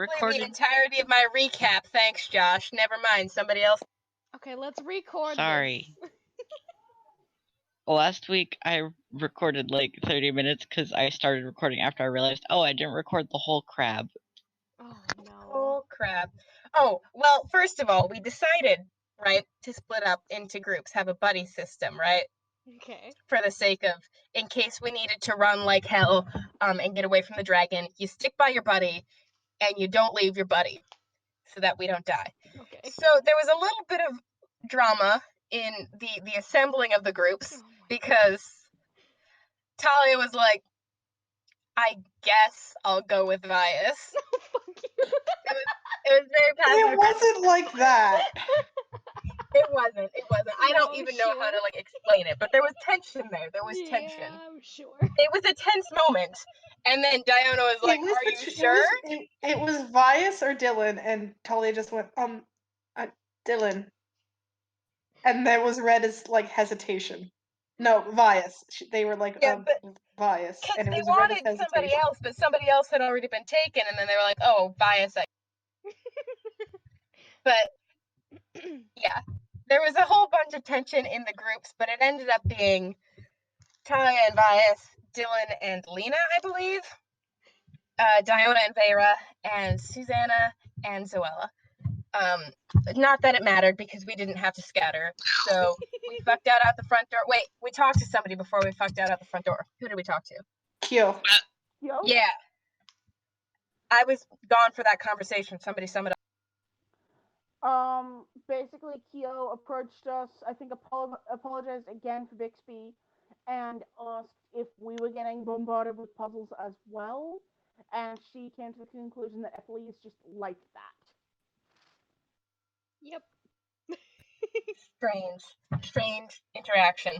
the entirety of my recap. Thanks, Josh. Never mind. Somebody else. Okay, let's record. Sorry. Last week I recorded like 30 minutes because I started recording after I realized, oh, I didn't record the whole crab. Oh no. Whole crab. Oh, well, first of all, we decided, right, to split up into groups, have a buddy system, right? Okay. For the sake of, in case we needed to run like hell, and get away from the dragon, you stick by your buddy, and you don't leave your buddy, so that we don't die. Okay. So there was a little bit of drama in the assembling of the groups because Talia was like, I guess I'll go with Vias. Fuck you. It was very passive. It wasn't like that. It wasn't. I don't even know how sure. to like explain it, but there was tension there. There was tension. Yeah, I'm sure. It was a tense moment. And then Diana was like, are you sure? It was Vias or Dylan, and Talia just went, Dylan. And there was read as, like, hesitation. No, Vias. They were like, Vias. Because And it they was read as wanted hesitation. somebody else, but somebody else had already been taken, and then they were like, oh, Vias. But, yeah. There was a whole bunch of tension in the groups, but it ended up being Talia and Vias, Dylan and Lena, I believe, Diona and Vera, and Susanna and Zoella. Not that it mattered because we didn't have to scatter. So we fucked out the front door. Wait, we talked to somebody before we fucked out the front door. Who did we talk to? Kyo. Yeah. I was gone for that conversation. Somebody sum it up. Basically, Kyo approached us, I think apologized again for Bixby, and asked if we were getting bombarded with puzzles as well, and she came to the conclusion that Epoli is just like that. Yep. Strange interaction.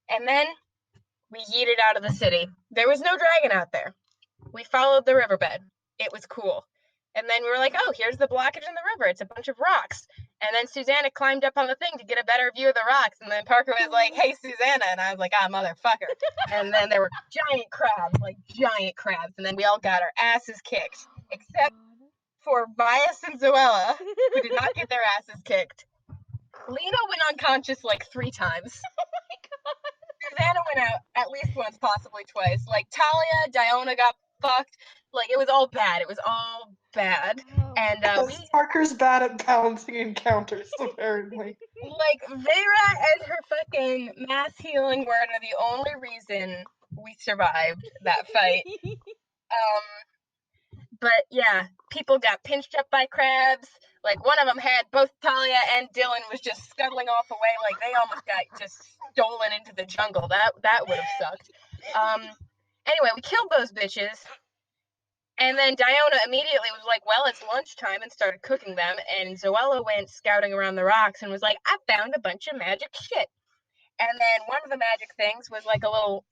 And then we yeeted out of the city. There was no dragon out there. We followed the riverbed. It was cool. And then we were like, oh, here's the blockage in the river. It's a bunch of rocks. And then Susanna climbed up on the thing to get a better view of the rocks. And then Parker was like, hey, Susanna. And I was like, motherfucker. And then there were giant crabs. And then we all got our asses kicked. Except for Vias and Zoella, who did not get their asses kicked. Lena went unconscious like 3 times. Oh my god. Susanna went out at least once, possibly twice. Like, Talia, Diona got fucked. Like, it was all bad. Oh. And Parker's bad at balancing encounters, apparently. Like, Vera and her fucking mass healing word are the only reason we survived that fight. But yeah, people got pinched up by crabs. Like, one of them had both Talia and Dylan was just scuttling off away. Like, they almost got just stolen into the jungle. That would have sucked. Anyway, we killed those bitches. And then Diona immediately was like, well, it's lunchtime, and started cooking them. And Zoella went scouting around the rocks and was like, I found a bunch of magic shit. And then one of the magic things was like a little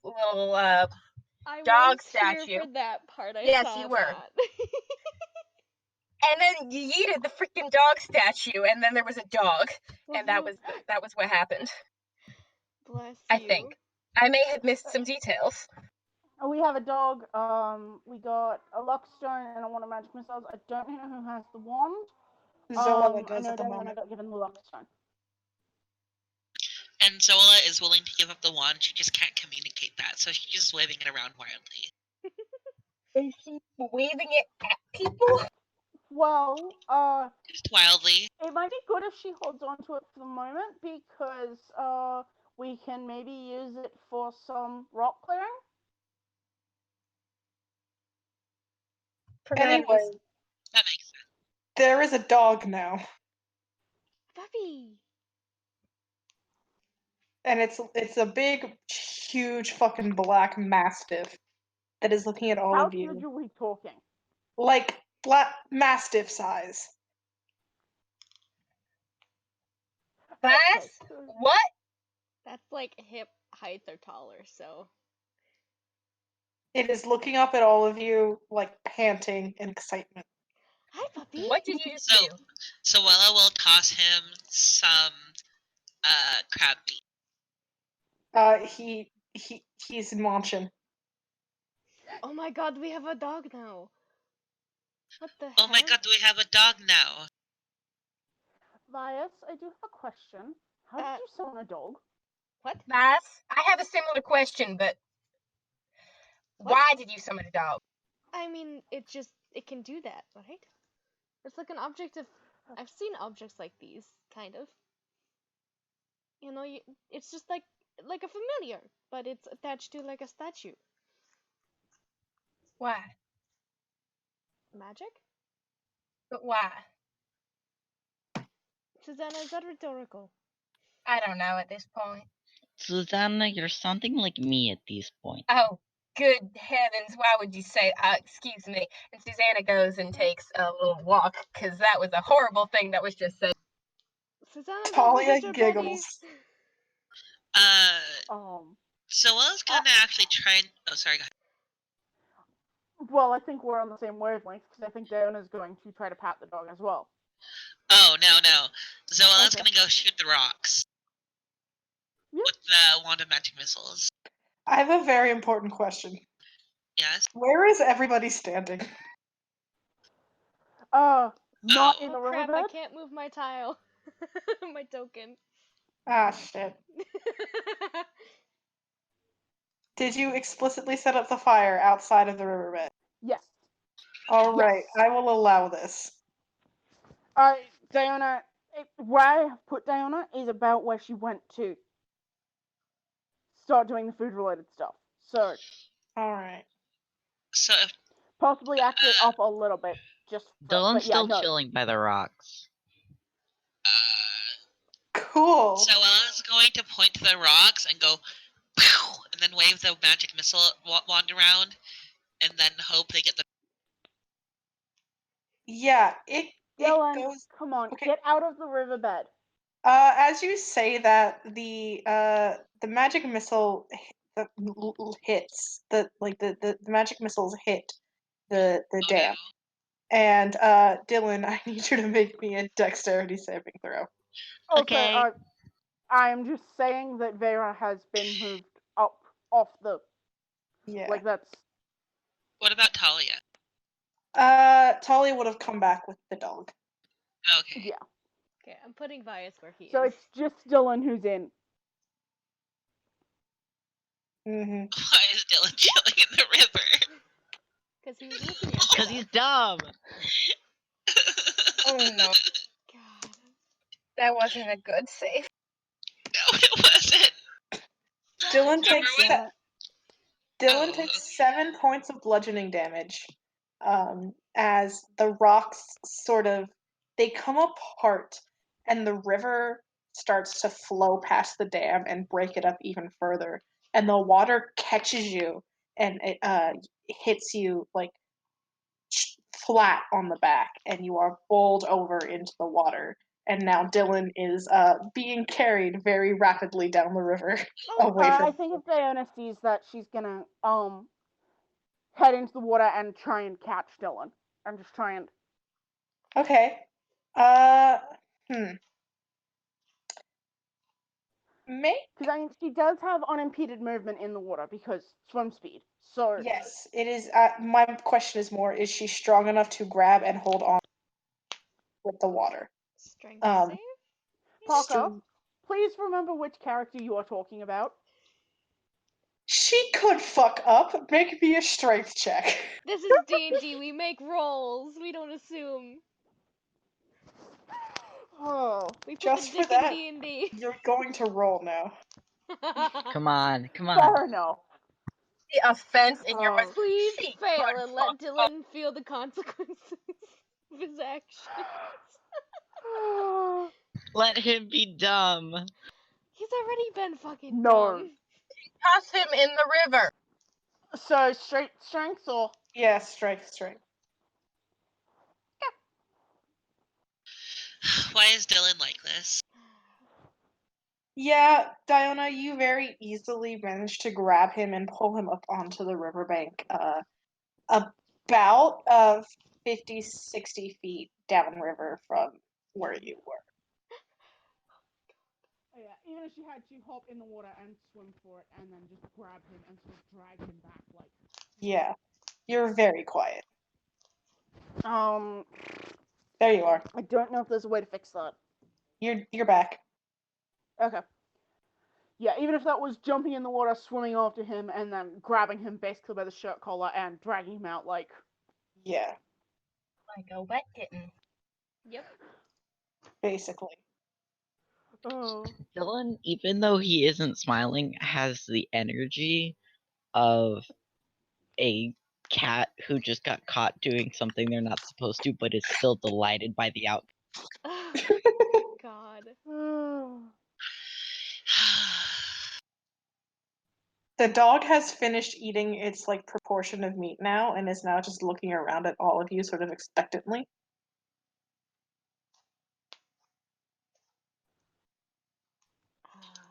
dog statue. Here for that part. Yes, you were. And then you yeeted the freaking dog statue, and then there was a dog, and that was what happened. Bless you. I think I may have missed some details. We have a dog. We got a luck stone and a wand of magic missiles. I don't know who has the wand. Zoella does I know at the Diana moment. got given the luck stone. And Zoella is willing to give up the wand, she just can't communicate that, so she's just waving it around wildly. Is she waving it at people? Well, Just wildly. it might be good if she holds on to it for the moment, because we can maybe use it for some rock clearing. Anyway, That makes sense. there is a dog now. Puppy. And it's a big, huge fucking black mastiff that is looking at all How of you. huge are we talking? Like, black mastiff size. That's what? That's like hip height or taller, so. It is looking up at all of you, like, panting in excitement. Hi, puppy. What did you just do? Zoella will toss him some crab meat. He's munching. Oh my god, we have a dog now. What the Oh my heck? god, do we have a dog now? Vias, I do have a question. How did you summon a dog? What? Nice. I have a similar question, but why did you summon a dog? I mean, it can do that, right? It's like an object of. I've seen objects like these, kind of. You know, it's just like a familiar, but it's attached to like a statue. Why? Magic? But why? Susanna, is that rhetorical? I don't know at this point. Susanna, you're sounding like me at these points. Oh, good heavens, why would you say, excuse me? And Susanna goes and takes a little walk, because that was a horrible thing that was just said. Susanna, Talia your giggles. Zoella's gonna actually try and. Oh, sorry, go ahead. Well, I think we're on the same wavelength because I think Diona's going to try to pat the dog as well. Oh, no. Zoella's Okay. gonna go shoot the rocks. Yep. With the wand of magic missiles. I have a very important question. Yes? Where is everybody standing? Not in the Oh crap, riverbed. I can't move my tile. My token. Ah, shit. Did you explicitly set up the fire outside of the riverbed? Yes. All right, I will allow this. Diona, where I have put Diona is about where she went to start doing the food-related stuff. So. All right. So if possibly actually up a little bit, just. Dylan's still chilling by the rocks. Cool. Zoella's going to point to the rocks and go, pew, and then wave the magic missile wand around, and then hope they get the. Yeah, it Dylan, goes. come on, Okay. get out of the riverbed. As you say that, the magic missile hits the magic missiles hit the dam. And Dylan, I need you to make me a dexterity saving throw. Okay. Also, I'm just saying that Vera has been moved up off the. Yeah. Like that's. What about Talia? Talia would have come back with the dog. Okay. Yeah. Okay, I'm putting Vias where he is. So it's just Dylan who's in. Mm-hmm. Why is Dylan chilling in the river? Because he was looking at Because he's dumb. Oh no. God. That wasn't a good save. No, it wasn't. Dylan Oh. takes 7 points of bludgeoning damage. As the rocks they come apart and the river starts to flow past the dam and break it up even further. And the water catches you and it hits you like flat on the back, and you are bowled over into the water. And now Dylan is being carried very rapidly down the river away from. I think if Diana sees that, she's gonna head into the water and try and catch Dylan. And just try and. Okay. Because I mean, she does have unimpeded movement in the water because swim speed. So. Yes, it is. My question is more: is she strong enough to grab and hold on with the water? Strength save? Parker, please remember which character you are talking about. She could fuck up. Make me a strength check. This is D&D. We make rolls. We don't assume. Oh, we put just the dick for that, in D&D. You're going to roll now. Come on. fair enough. The offense in your voice. Please She fail could and let fuck Dylan feel the consequences of his actions. Let him be dumb. He's already been fucking No. dumb. Toss him in the river. So strength or. Yeah, strength. Why is Dylan like this? Yeah, Diona, you very easily managed to grab him and pull him up onto the riverbank, about 50, 60 feet downriver from where you were. Yeah, even if she had to hop in the water and swim for it and then just grab him and sort of drag him back, like. Yeah, you're very quiet. There you are. I don't know if there's a way to fix that. You're back. Okay. Yeah, even if that was jumping in the water, swimming after him, and then grabbing him basically by the shirt collar and dragging him out, like... Yeah, Like a wet kitten. Yep. basically. Oh. Dylan, even though he isn't smiling, has the energy of a cat who just got caught doing something they're not supposed to, but is still delighted by the outcome. God. The dog has finished eating its like proportion of meat now and is now just looking around at all of you sort of expectantly.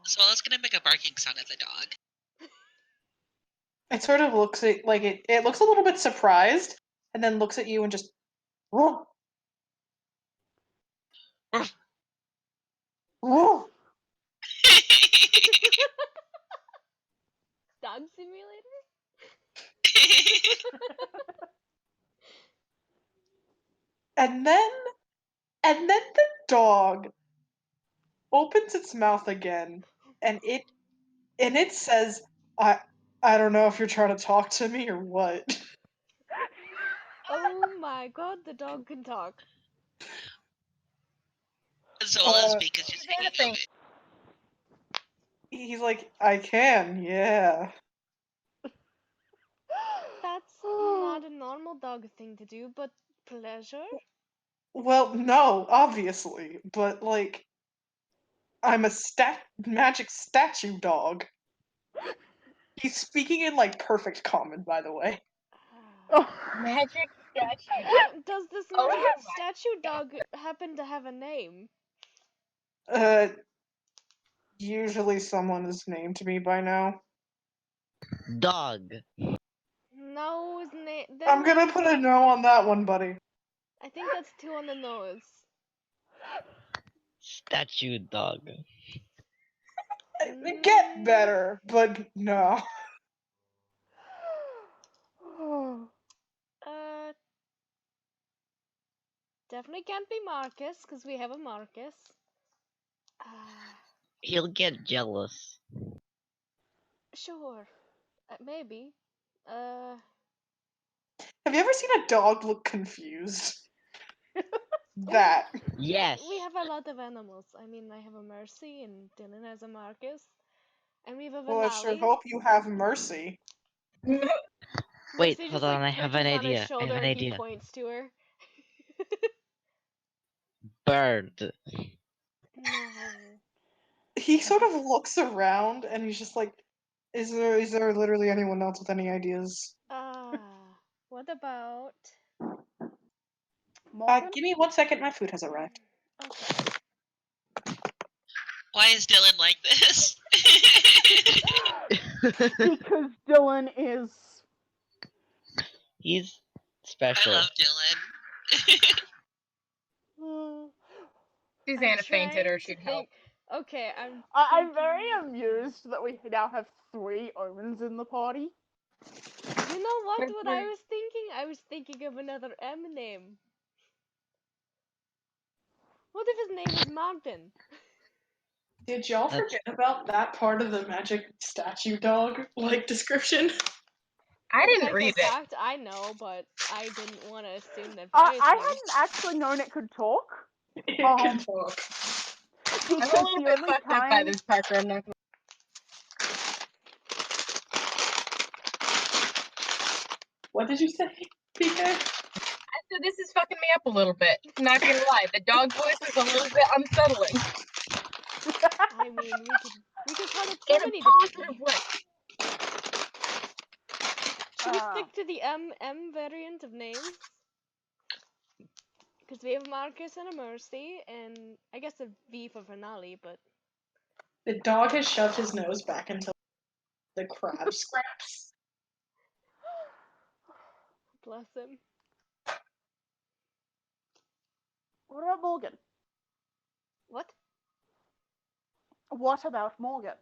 So I was gonna make a barking sound at the dog. It sort of looks at like it looks a little bit surprised and then looks at you and just woof, Ruff. woof. Dog simulator? And then the dog opens its mouth again and it says, I don't know if you're trying to talk to me or what. Oh my god, the dog can talk. Zola's beak is just Is that a hanging thing? open. He's like, I can, yeah. That's not a normal dog thing to do, but pleasure? Well, no, obviously, but like I'm a magic statue dog. He's speaking in like perfect common, by the way. Magic statue. Does this Oh magic my statue dog happen to have a name? Usually someone is named me by now. Dog. No, his name. I'm gonna put a no on that one, buddy. I think that's 2 on the nose. Statue dog. Get better, but no. Uh, definitely can't be Marcus, because we have a Marcus. He'll get jealous. Sure. Maybe. Have you ever seen a dog look confused? That. Yes. We have a lot of animals. I mean, I have a Mercy, and Dylan has a Marcus. And we have a Well, I sure Vanali. hope you have mercy. Wait, Mercy hold just, on, like, I have an perches on his idea. I shoulder have an and he idea. points to her. Bird. No. He sort of looks around and he's just like, is there literally anyone else with any ideas? What about... Give me 1 second, my food has arrived. Okay. Why is Dylan like this? Because Dylan is... He's I special. love Dylan. Susanna fainted or she'd help. Okay, I'm very amused that we now have 3 omens in the party. You know what I was thinking? I was thinking of another M name. What if his name is Mountain? Did y'all forget about that part of the magic statue dog like description? I didn't Like read a it. fact, I know, but I didn't want to assume that I Vice knew. hadn't actually known it could talk. It can talk. I'm a Because little the bit only fucked up by time... this, Parker. I'm not gonna... What did you say, PK? I said this is fucking me up a little bit. Not gonna lie, the dog voice is a little bit unsettling. I mean, we could call it so In a many positive different way. Should we stick to the M variant of names? Because we have Marcus and a Mercy, and I guess a V for Finale, but... The dog has shoved his nose back into the crab scraps. Bless him. What about Morgan? What? What about Morgan?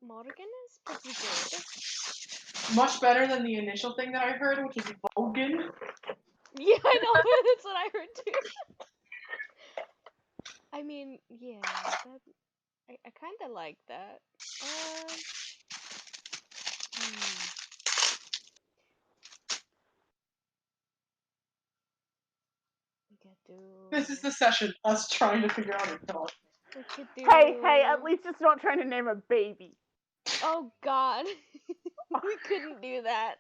Morgan is pretty good. Much better than the initial thing that I heard, which is Bogan. Yeah, I know. That's what I heard too. I mean, yeah, that I kind of like that. Hmm. We could do. This is the session, us trying to figure out a dog. We could do. Hey, at least it's not trying to name a baby. Oh God, we couldn't do that.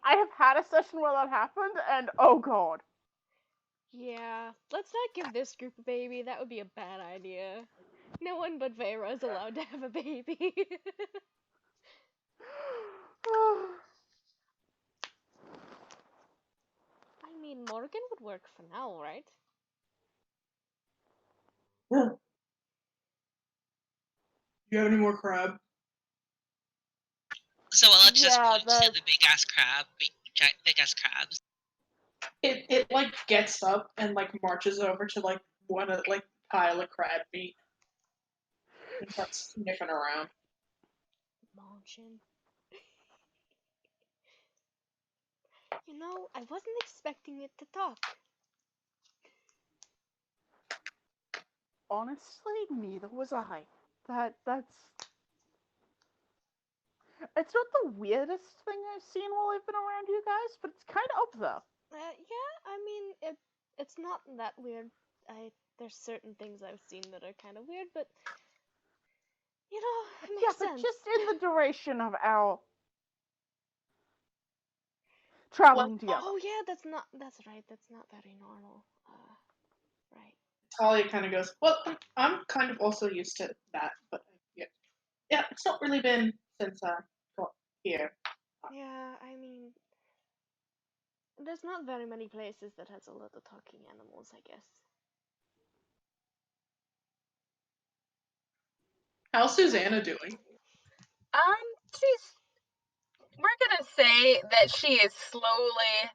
I have had a session where that happened, and oh god. Yeah, let's not give this group a baby. That would be a bad idea. No one but Vera is allowed to have a baby. I mean, Morgan would work for now, right? Do you have any more crab? So let's just Yeah, point to the big ass crab, big ass crabs. It like gets up and like marches over to like one of like pile of crab meat and starts sniffing around. Munching. You know, I wasn't expecting it to talk. Honestly, neither was I. That's it's not the weirdest thing I've seen while I've been around you guys, but it's kind of up there. Yeah, I mean, it's not that weird. There's certain things I've seen that are kind of weird, but you know, it Yeah, makes but sense. just in the duration of our traveling together. Oh yeah, that's right. That's not very normal. Right. Talia kind of goes, well, I'm kind of also used to that, but yeah, it's not really been since I got here. Yeah, I mean, there's not very many places that has a lot of talking animals, I guess. How's Susanna doing? We're gonna say that she is slowly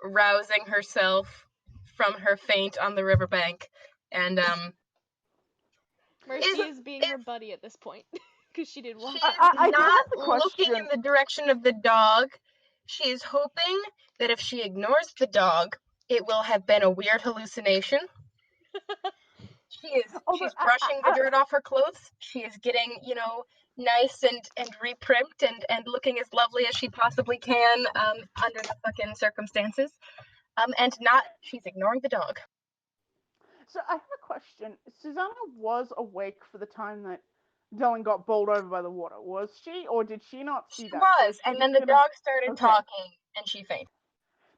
rousing herself from her faint on the riverbank, and Mercy is being her buddy at this point because she did walk. She is I do not have the looking question. in the direction of the dog. She is hoping that if she ignores the dog, it will have been a weird hallucination. She's brushing the dirt off her clothes. She is getting, nice and reprimed and looking as lovely as she possibly can under the fucking circumstances. And she's ignoring the dog. So I have a question. Susanna was awake for the time that Dylan got bowled over by the water, was she? Or did she not see that? She was, and then the dog started talking, and she fainted.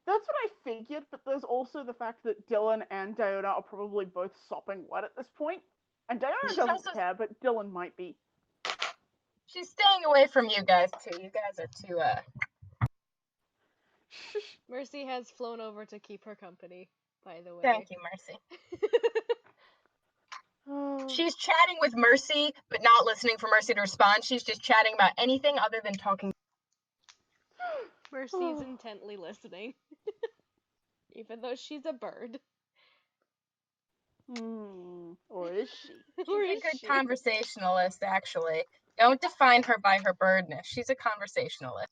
That's what I figured, but there's also the fact that Dylan and Diona are probably both sopping wet at this point. And Diona doesn't care, but Dylan might be. She's staying away from you guys, too. You guys are too, Mercy has flown over to keep her company, by the way. Thank you, Mercy. She's chatting with Mercy, but not listening for Mercy to respond. She's just chatting about anything other than talking. Mercy's intently listening. Even though she's a bird. Or is she? She's a good conversationalist, actually. Don't define her by her birdness. She's a conversationalist.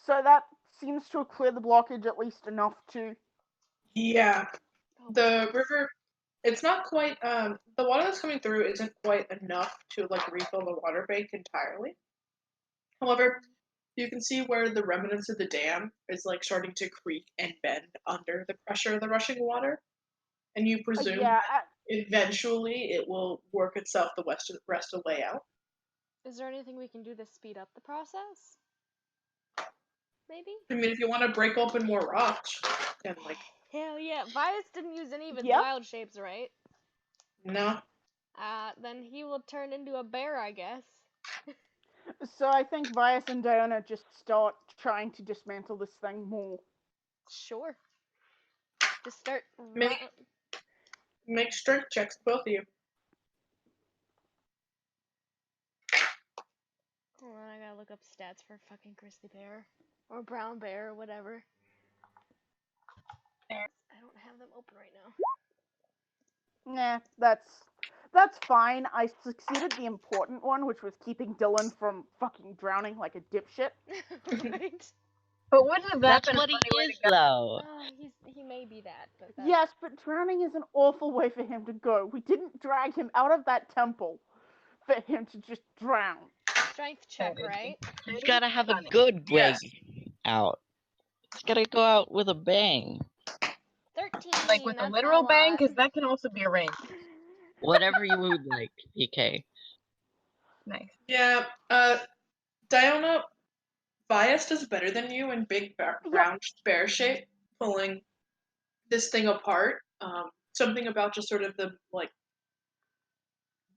So that seems to have cleared the blockage at least enough to... Yeah. The river, it's not quite, the water that's coming through isn't quite enough to, like, refill the water bank entirely. However, you can see where the remnants of the dam is, like, starting to creak and bend under the pressure of the rushing water. And you presume that eventually it will work itself the rest of the way out. Is there anything we can do to speed up the process? Maybe? I mean, if you want to break open more rocks, and like... Hell yeah. Vias didn't use any of his wild shapes, right? No. Then he will turn into a bear, I guess. So I think Vias and Diona just start trying to dismantle this thing more. Sure. Just start... Make strength checks, both of you. Hold on, I gotta look up stats for fucking Grizzly Bear. Or Brown Bear, or whatever. I don't have them open right now. Nah, that's That's fine. I succeeded the important one, which was keeping Dylan from fucking drowning like a dipshit. Right? But wouldn't that That's been a what funny way he to is, go? though. He may be that, but that's... Yes, but drowning is an awful way for him to go. We didn't drag him out of that temple for him to just drown. Strength check, That is- right? He's It is gotta have a funny. good way Yes. out. He's gotta go out with a bang. 13. Like with a that's literal not bang, lot. because that can also be arranged. Whatever you would like, PK. Nice. Yeah, Diona, Bias does better than you in big round bear shape, pulling this thing apart. Something about just sort of the like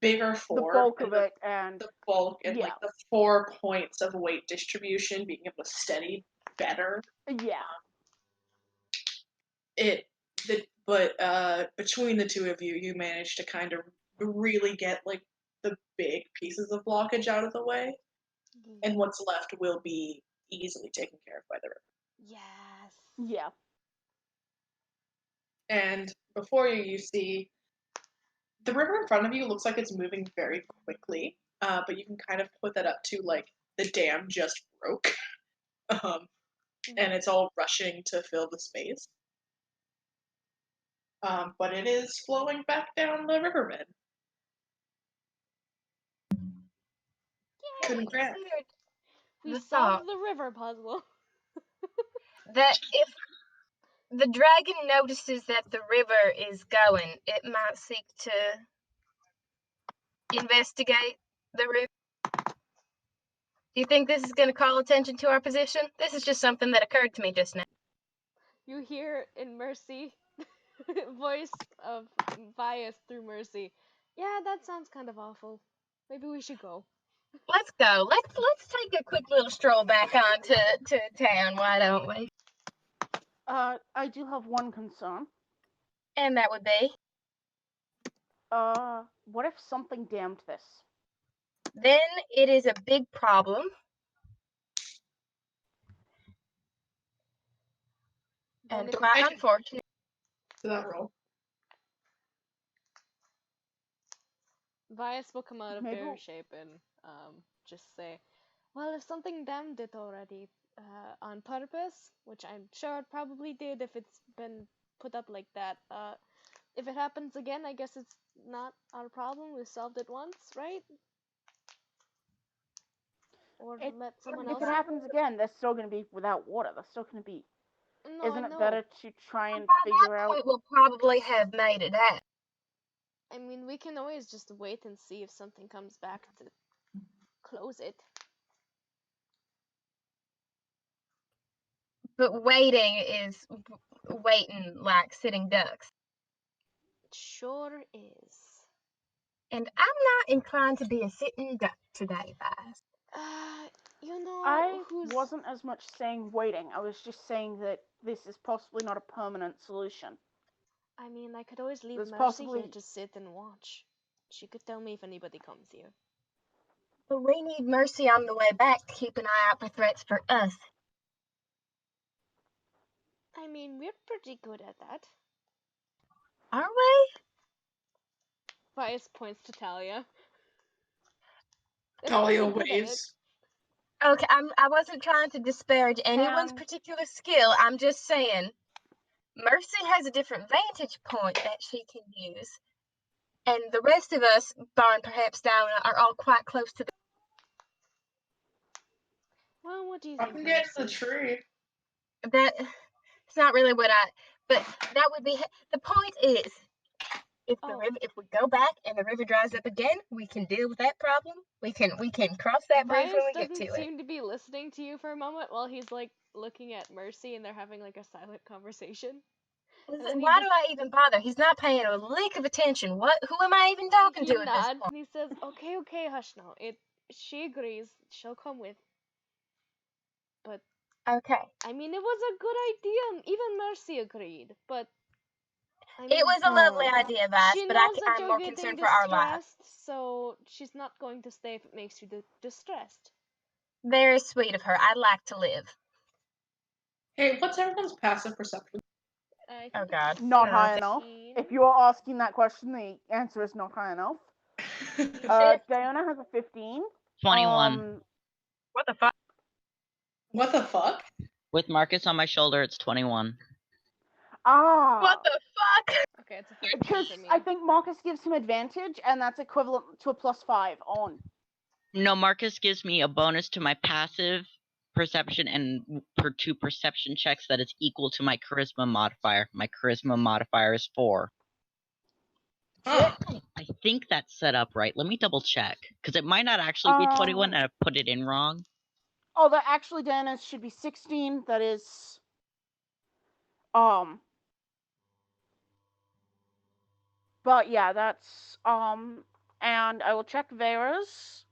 bigger The form bulk and of it, and the bulk and yeah. like the 4 points of weight distribution, being able to steady better. yeah. But between the two of you, you managed to kind of really get like the big pieces of blockage out of the way, and what's left will be easily taken care of by the river. Yes. Yeah. And before you, you see the river in front of you looks like it's moving very quickly, but you can kind of put that up to like the dam just broke, and it's all rushing to fill the space. But it is flowing back down the riverbed. Yay! Congrats. We The solved thought the river puzzle. that if the dragon notices that the river is going, it might seek to investigate the river. Do you think this is going to call attention to our position? This is just something that occurred to me just now. You hear in Mercy, voice of bias through Mercy. Yeah, that sounds kind of awful. Maybe we should go. Let's go. Let's take a quick little stroll back on to town. Why don't we? I do have one concern. And that would be. What if something damned this? Then it is a big problem. And to my unfortunate. To that roll. Bias will come out of Maybe bear shape and just say, well, if something damned it already on purpose, which I'm sure it probably did if it's been put up like that, if it happens again, I guess it's not our problem. We solved it once, right? Or let someone else. If it happens again, they're still going to be without water. They're still going to be. No, Isn't I it know. better to try and By figure that out? point, we'll probably have made it out. I mean, we can always just wait and see if something comes back to close it. But waiting is waiting like sitting ducks. It sure is. And I'm not inclined to be a sitting duck today, guys. You know I who's... wasn't as much saying waiting. I was just saying that this is possibly not a permanent solution. I mean, I could always leave There's Mercy possibly- here to sit and watch. She could tell me if anybody comes here. But we need Mercy on the way back to keep an eye out for threats for us. I mean, we're pretty good at that. Are we? Bias points to Talia. They're Talia pretty good at it. waves. Okay, I wasn't trying to disparage anyone's particular skill. I'm just saying, Mercy has a different vantage point that she can use. And the rest of us, barring perhaps Downa, are all quite close to the... Well, what do you I think, can get to the Mercy? tree. That, it's not really what I... But that would be... The point is, if the river, if we go back and the river dries up again, we can deal with that problem. We can cross that bridge Bias when we get doesn't to it. seem to be listening to you for a moment while he's like looking at Mercy and they're having like a silent conversation. Listen, why do I even bother? He's not paying a lick of attention. What? Who am I even talking to at this nods point? and he says, "Okay, hush now. She agrees. She'll come with." But Okay. I mean, it was a good idea. And even Mercy agreed. But I mean, It was a lovely idea, Vice, she but knows that I'm you're more getting concerned for our lives. distressed, so she's not going to stay if it makes you distressed. Very sweet of her. I'd like to live. Hey, what's everyone's passive perception? I Oh think God. it's Not No, high th- enough. 16. If you are asking that question, the answer is not high enough. Diana has a 15. 21. What the fuck? What the fuck? With Marcus on my shoulder, it's 21. What the fuck? Okay, it's a 15 Because for me. I think Marcus gives him advantage, and that's equivalent to a +5 on. No, Marcus gives me a bonus to my passive perception and per 2 perception checks that is equal to my charisma modifier. My charisma modifier is 4. Huh. I think that's set up right. Let me double check. Because it might not actually be 21 and I put it in wrong. Oh, that actually, Diana's should be 16. That is. But yeah, that's. And I will check Vera's.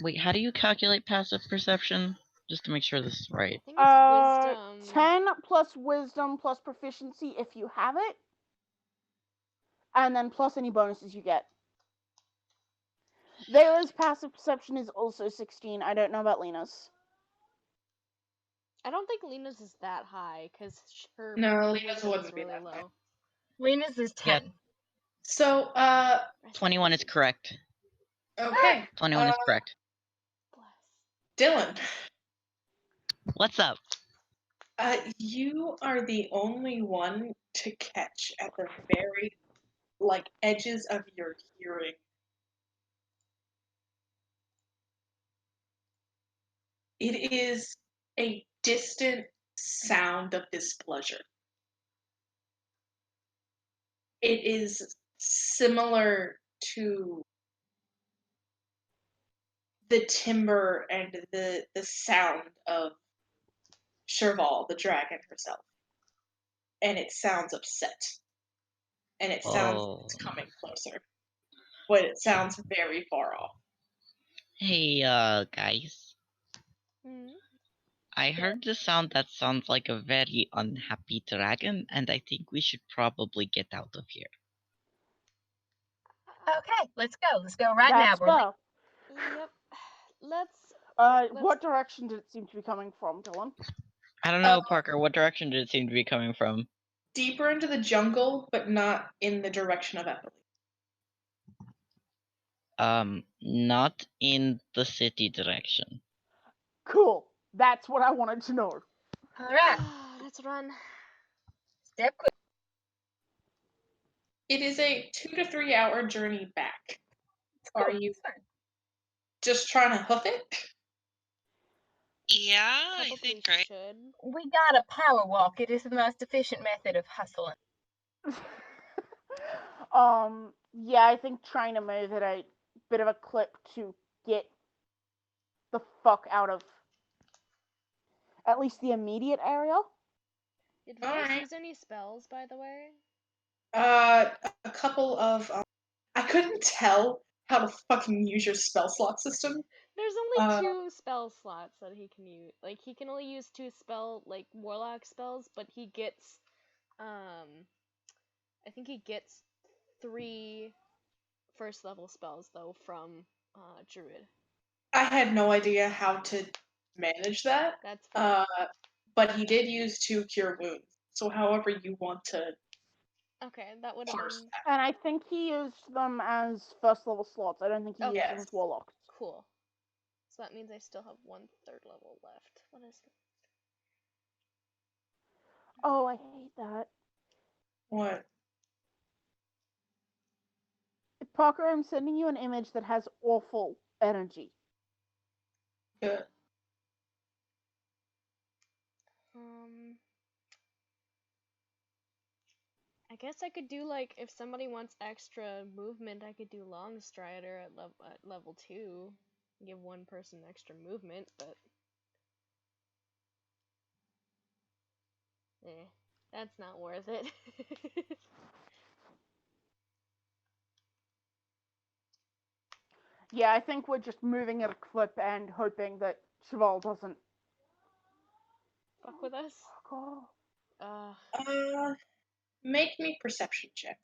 Wait, how do you calculate passive perception? Just to make sure this is I right. think it's wisdom. 10 plus wisdom plus proficiency if you have it. And then plus any bonuses you get. Vera's passive perception is also 16. I don't know about Lena's. I don't think Lena's is that high because her No, Lena's wisdom wouldn't is be really that high. low. Lena's is 10. So, Rest in 21 is peace. correct. okay. 21 is correct. Bless. Dylan, What's up? you are the only one to catch at the very, edges of your hearing. It is a distant sound of displeasure. It is similar to the timbre and the sound of Sherval, the dragon herself. And it sounds upset. And it sounds like it's coming closer. But it sounds very far off. Hey, guys. Hmm? I heard the sound that sounds like a very unhappy dragon, and I think we should probably get out of here. Okay, let's go. Let's go right Let's now. go. Yep. Let's. What direction did it seem to be coming from, Dylan? I don't know, Parker, what direction did it seem to be coming from? Deeper into the jungle, but not in the direction of Epoli. Not in the city direction. Cool. That's what I wanted to know. All right. Let's run. Step quick. It is a 2 to 3 hour journey back. Are you It's fine. just trying to hoof it? Yeah, I Probably think, right? should. We got a power walk. It is the most efficient method of hustling. Yeah, I think trying to move at a bit of a clip to get the fuck out of at least the immediate area. Did Vice Alright. use any spells, by the way? A couple of. I couldn't tell how to fucking use your spell slot system. There's only 2 spell slots that he can use. Like, he can only use 2 warlock spells, but he gets, I think he gets 3 first level spells, though, from, Druid. I had no idea how to manage that. That's fine. But he did use 2 cure wounds. So however you want to Okay, that would have parse been that. And I think he used them as first level slots. I don't think he used them as warlocks. cool. So that means I still have 1 third level left. What is that? Oh, I hate that. What? Parker, I'm sending you an image that has awful energy. Good. I guess I could do, like, if somebody wants extra movement, I could do Long Strider at level 2. Give one person extra movement, but... that's not worth it. Yeah, I think we're just moving at a clip and hoping that Cheval doesn't Fuck with us? Make me perception checks.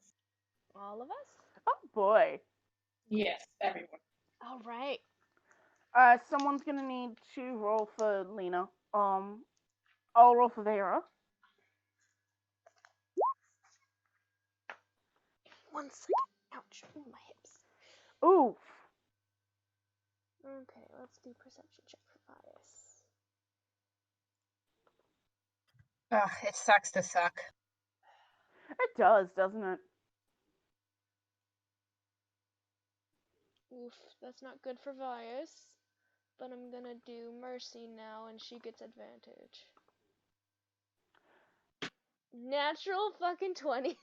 All of us? Oh boy. Yes, everyone. Alright. Someone's gonna need to roll for Lena. I'll roll for Vera. 1 second. Ouch. Ooh, my hips. Ooh. Okay, let's do perception check for bias. Ugh, it sucks to suck. It does, doesn't it? Oof, that's not good for bias. But I'm gonna do mercy now, and she gets advantage. Natural fucking 20.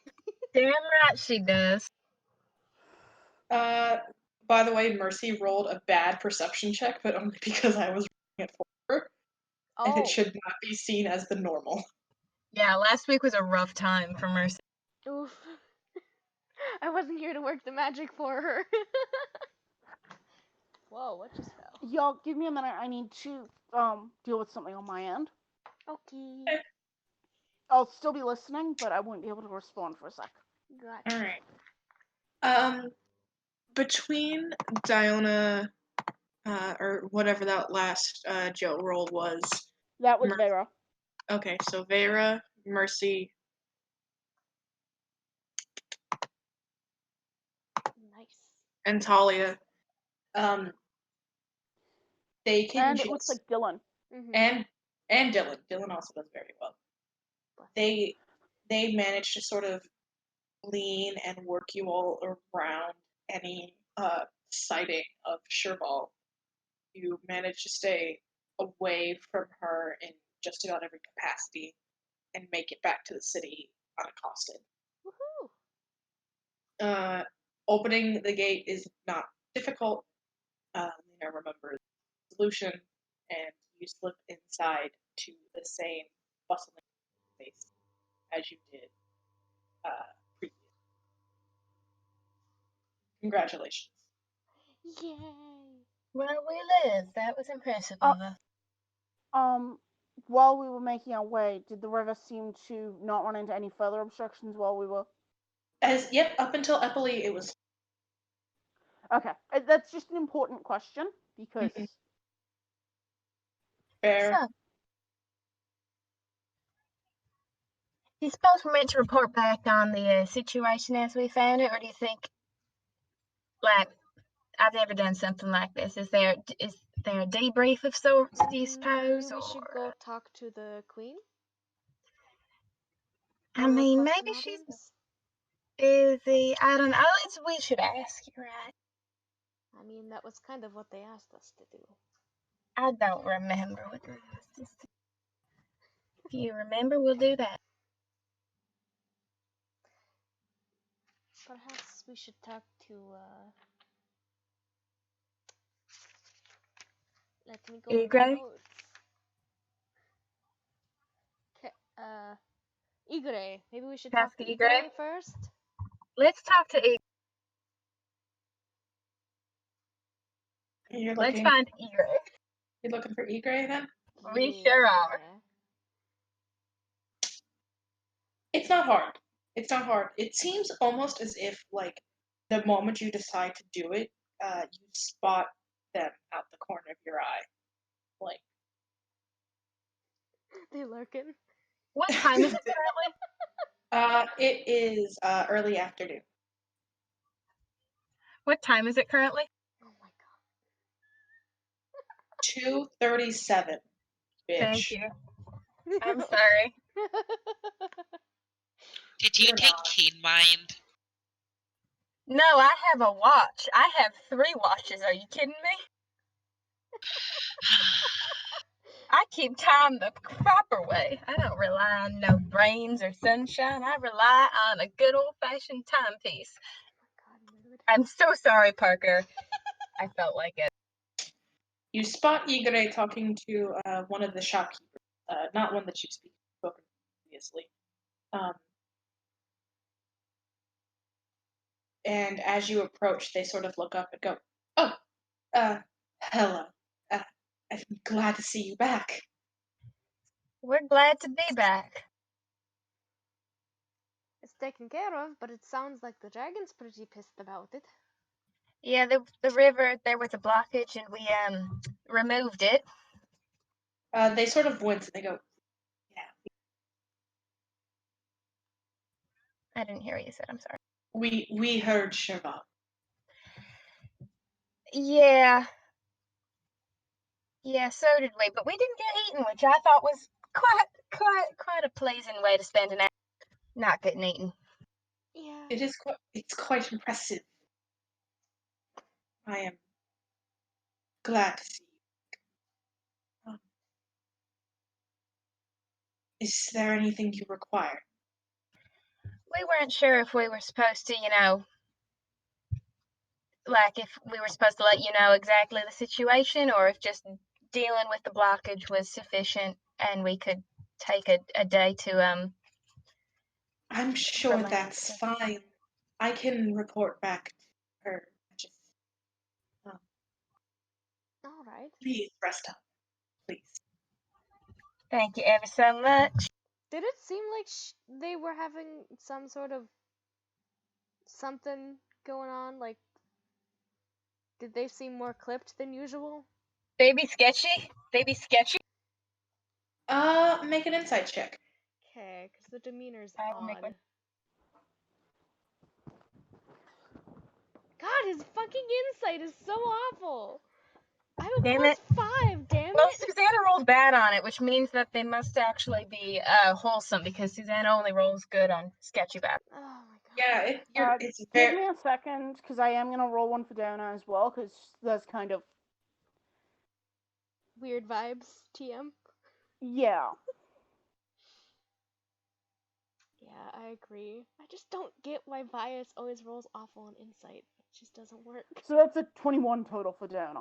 Damn right she does. By the way, Mercy rolled a bad perception check, but only because I was rolling it for her, and it should not be seen as the normal. Yeah, last week was a rough time for Mercy. Oof. I wasn't here to work the magic for her. Whoa, what just fell? Y'all, give me a minute. I need to deal with something on my end. Okay. I'll still be listening, but I won't be able to respond for a sec. Gotcha. Alright. Between Diona, or whatever that last Joe roll was. That was Vera. Okay, so Vera, Mercy. Nice. And Talia. They can And just, it looks like Dylan. and Dylan. Dylan also does very well. They manage to sort of lean and work you all around any sighting of Sherbal. You manage to stay away from her in just about every capacity and make it back to the city unaccosted. Woohoo! Opening the gate is not difficult. Lena remembers the solution, and you slip inside to the same bustling space as you did previously. Congratulations. Yay! Well, we lived. That was impressive of us. While we were making our way, did the river seem to not run into any further obstructions while we were? Up until Epoli, it was. Okay, that's just an important question because. Fair. So, do you suppose we're meant to report back on the situation as we found it, or do you think, like, I've never done something like this? Is there a debrief of sorts? Do you suppose? We should go talk to the queen. I mean, maybe she's busy. I don't know. We should ask you, right? I mean, that was kind of what they asked us to do. I don't remember what they asked us to do. If you remember, we'll do that. Perhaps we should talk to, let me go to my notes. Okay, Igre. Maybe we should talk to Igre first? Let's talk to Igre. Let's find Igre. You're looking for Igre then? We sure are. It's not hard. It's not hard. It seems almost as if, like, the moment you decide to do it, you spot them out the corner of your eye. Like. They lurking. What time is it currently? It is early afternoon. What time is it currently? Oh my god. 2:37. Bitch. Thank you. I'm sorry. Did you take Keen Mind? No, I have a watch. I have 3 watches. Are you kidding me? I keep time the proper way. I don't rely on no brains or sunshine. I rely on a good old-fashioned timepiece. I'm so sorry, Parker. I felt like it. You spot Igre talking to one of the shopkeepers, not one that you've spoken to previously. And as you approach, they sort of look up and go, "Oh, hello. I'm glad to see you back." We're glad to be back. It's taken care of, but it sounds like the dragon's pretty pissed about it. Yeah, the river, there was a blockage, and removed it. They sort of wince. They go, yeah. I didn't hear what you said. I'm sorry. We heard Sherlock. Yeah. Yeah, so did we, but we didn't get eaten, which I thought was quite a pleasing way to spend an hour not getting eaten. Yeah. It's quite impressive. I am glad to see you. Is there anything you require? We weren't sure if we were supposed to, like if we were supposed to let you know exactly the situation, or if just dealing with the blockage was sufficient and we could take a day to I'm sure relax. that's fine. I can report back to her. Just All right. please rest up, please. Thank you ever so much. Did it seem like they were having some sort of something going on? Like, did they seem more clipped than usual? Baby sketchy? Baby sketchy? Make an insight check. Okay, because the demeanor's I will make odd. one. God, his fucking insight is so awful. I have a Damn +5, damn Well, it. Susanna rolled bad on it, which means that they must actually be wholesome, because Susanna only rolls good on sketchy bad. Oh my god. Yeah, it's Give very. me a second, because I am gonna roll one for Donna as well, because that's kind of Weird vibes, TM. yeah. Yeah, I agree. I just don't get why Vias always rolls awful on insight. It just doesn't work. So that's a 21 total for Donna.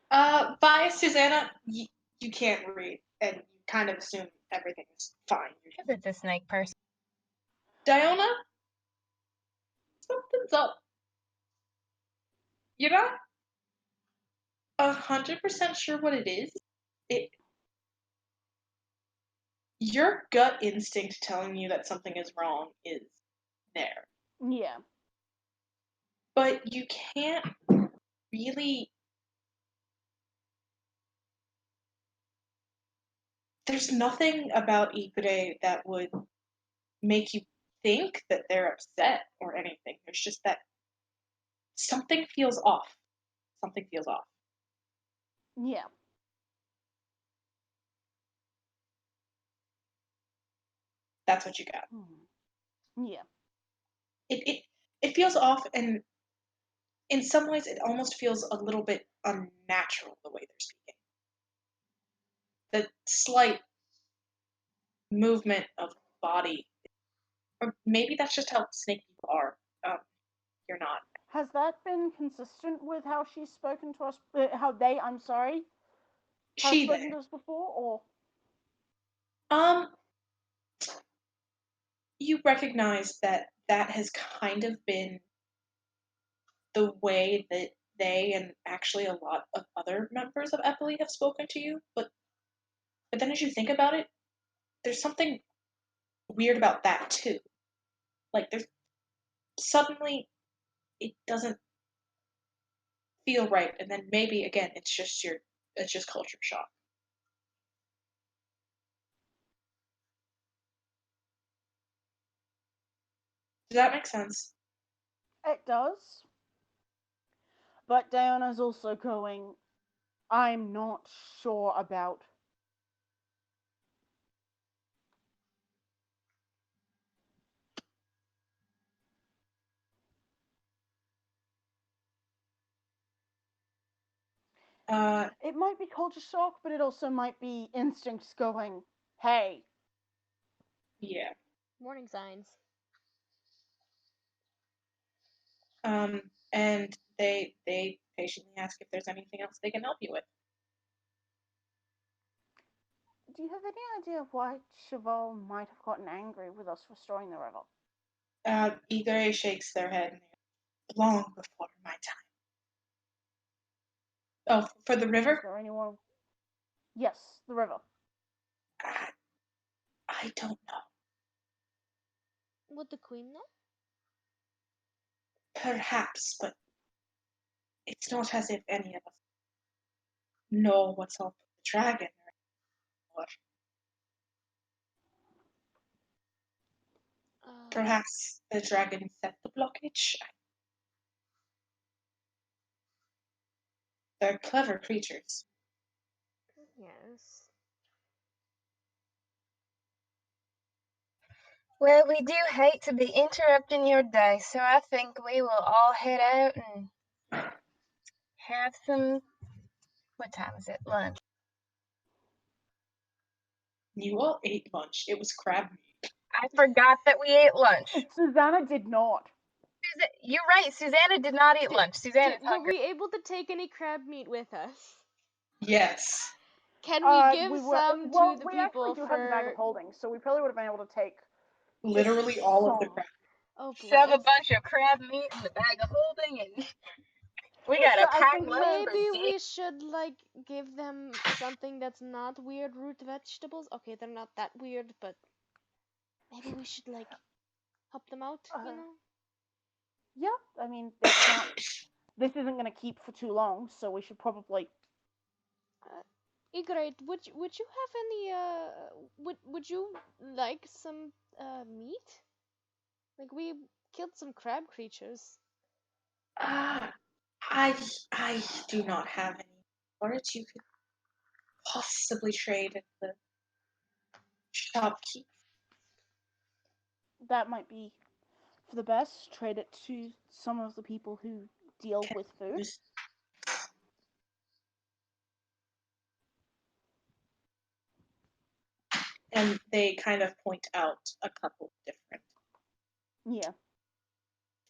By Susanna, you can't read, and you kind of assume everything's fine. Because it's a snake person. Diona, something's up. You're not 100% sure what it is. Your gut instinct telling you that something is wrong is there, Yeah. but you can't really. There's nothing about Ipure that would make you think that they're upset or anything. There's just that something feels off. Something feels off. Yeah. That's what you got. Yeah. It feels off, and in some ways it almost feels a little bit unnatural the way they're speaking. The slight movement of body, or maybe that's just how snake people are. You're not. Has that been consistent with how she's spoken to us? I'm sorry, have She spoken there. to us before, or Um, you recognize that that has kind of been the way that they and actually a lot of other members of Epoli have spoken to you, but then as you think about it, there's something weird about that too. Like there's suddenly it doesn't feel right, and then maybe again it's just culture shock. Does that make sense? it does. But Diana's also going, I'm not sure about. It might be culture shock, but it also might be instincts going, hey. Yeah. Warning signs. And they patiently ask if there's anything else they can help you with. Do you have any idea why Cheval might have gotten angry with us restoring the river? Igor shakes their head. Long before my time. Oh, for the river? Is there anyone? Yes, the river. I don't know. Would the queen know? Perhaps, but it's not as if any of us. know what's up with the dragon. Or perhaps the dragon set the blockage. They're clever creatures. Yes. Well, we do hate to be interrupting your day, so I think we will all head out and have some. What time is it? Lunch. You all ate lunch. It was crab meat. I forgot that we ate lunch. Susanna did not. You're right. Susanna did not eat lunch. Susanna's Were hungry. we able to take any crab meat with us? Yes. Can we give some well, to the we people actually do have the bag for? of holding, so we probably would have been able to take Literally all of the some. crab. Oh, Shove a bless. bunch of crab meat in the bag of holding, and we got So a I packed think lunch for Maybe days. we should like give them something that's not weird root vegetables. Okay, they're not that weird, but maybe we should like help them out. You know. Yeah, I mean, it's not. This isn't going to keep for too long, so we should probably. Igret, would you have any would you like some meat? Like we killed some crab creatures. I do not have any words you could possibly trade at the shopkeep. That might be for the best. Trade it to some of the people who deal with food. And they kind of point out a couple different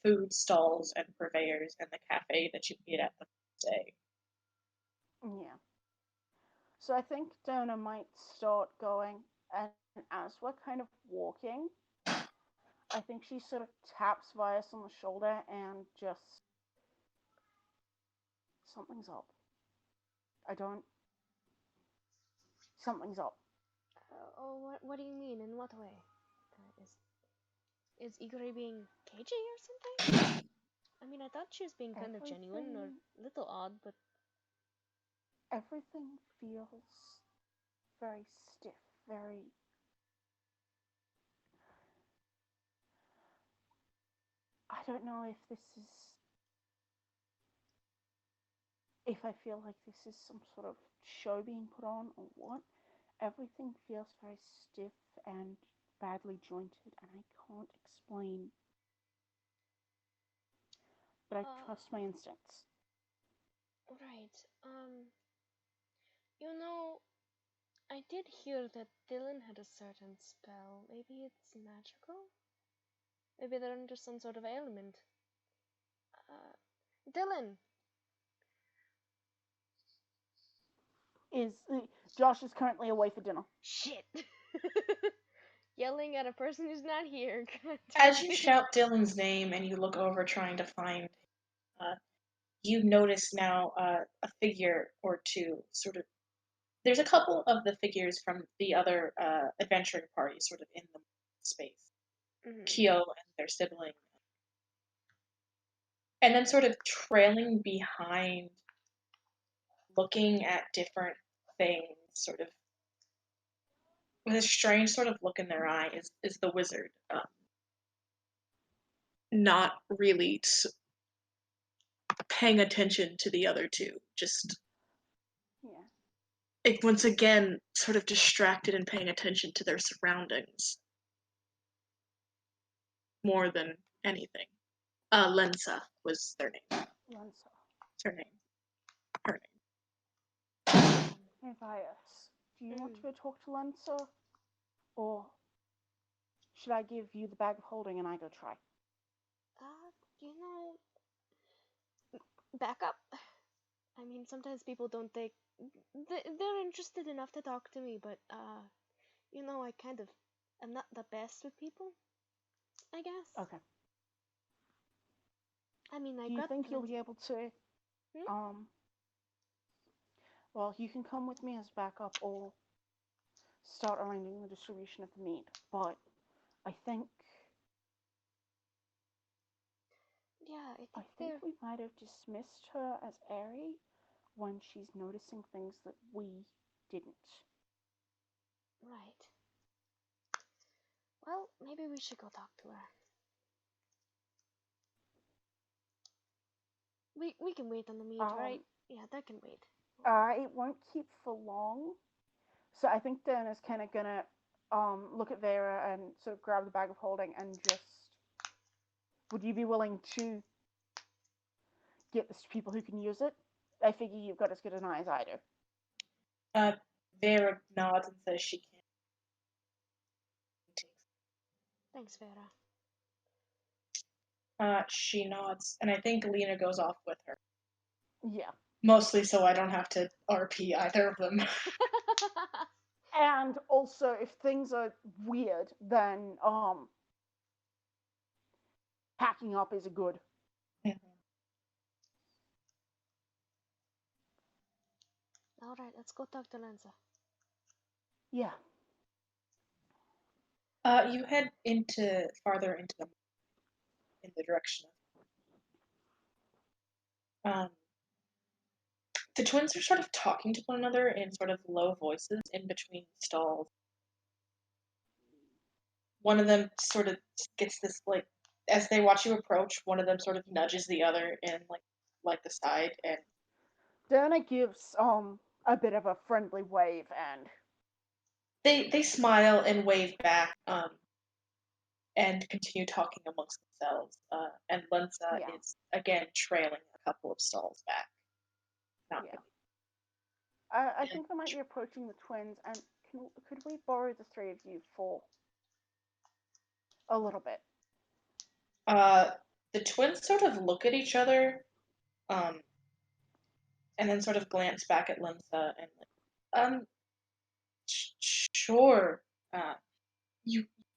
food stalls and purveyors and the cafe that you eat at the day. Yeah. So I think Donna might start going, and as we're kind of walking, I think she sort of taps Vias on the shoulder and just something's up. Something's up. What do you mean? In what way? Is Igre being cagey or something? I mean, I thought she was being kind of genuine or a little odd, but everything feels very stiff, very. I don't know if this is. If I feel like this is some sort of show being put on or what. Everything feels very stiff and badly jointed, and I can't explain. But I trust my instincts. Right. You know, I did hear that Dylan had a certain spell. Maybe it's magical? Maybe they're under some sort of ailment. Dylan! Josh is currently away for dinner. Shit! Yelling at a person who's not here. As you shout Dylan's name and you look over trying to find, you notice now a figure or two sort of. There's a couple of the figures from the other adventuring party sort of in the space. Kyo and their sibling. And then sort of trailing behind, looking at different things, sort of with a strange sort of look in their eye, is the wizard. Not really paying attention to the other two, just once again sort of distracted and paying attention to their surroundings more than anything. Lensa was their name. Lensa. Her name. Hey, Vias, do you want to go talk to Lensa? Or should I give you the bag of holding and I go try? You know, back up. I mean, sometimes people don't take. They're interested enough to talk to me, but, you know, I kind of. I'm not the best with people, I guess. Okay. I mean, Do you think you'll be able to, well, you can come with me as backup or start arranging the distribution of the meat, but I think. Yeah, I think we might have dismissed her as airy, when she's noticing things that we didn't. Right. Well, maybe we should go talk to her. We can wait on the meat, right? Yeah, that can wait. It won't keep for long. So I think Dan is kind of gonna look at Vera and sort of grab the bag of holding and just. Would you be willing to get this to people who can use it? I figure you've got as good an eye as I do. Vera nods and says she can. Thanks, Vera. She nods, and I think Lena goes off with her. Yeah. Mostly so I don't have to RP either of them. And also, if things are weird, then packing up is a good. All right, let's go talk to Lenza. Yeah. You head farther into in the direction of. The twins are sort of talking to one another in sort of low voices in between stalls. One of them sort of gets this, like, as they watch you approach, one of them sort of nudges the other in like the side, and Dana gives a bit of a friendly wave, and they smile and wave back, and continue talking amongst themselves. And Lenza is again trailing a couple of stalls back. Not yeah. I think they might be approaching the twins, and could we borrow the three of you for a little bit? The twins sort of look at each other, and then sort of glance back at Lenza and sure.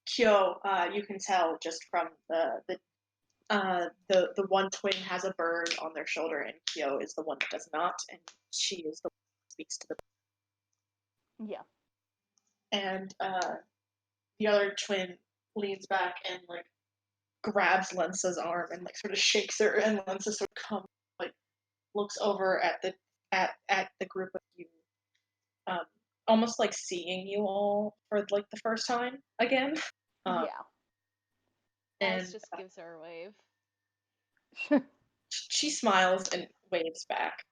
Kyo, you can tell just from the one twin has a bird on their shoulder, and Kyo is the one that does not, and she is the one that speaks to the bird. Yeah. And the other twin leans back and like grabs Lensa's arm and like sort of shakes her, and Lensa sort of comes, like looks over at the group of you, almost like seeing you all for like the first time again. Yeah. And just gives her a wave. She smiles and waves back.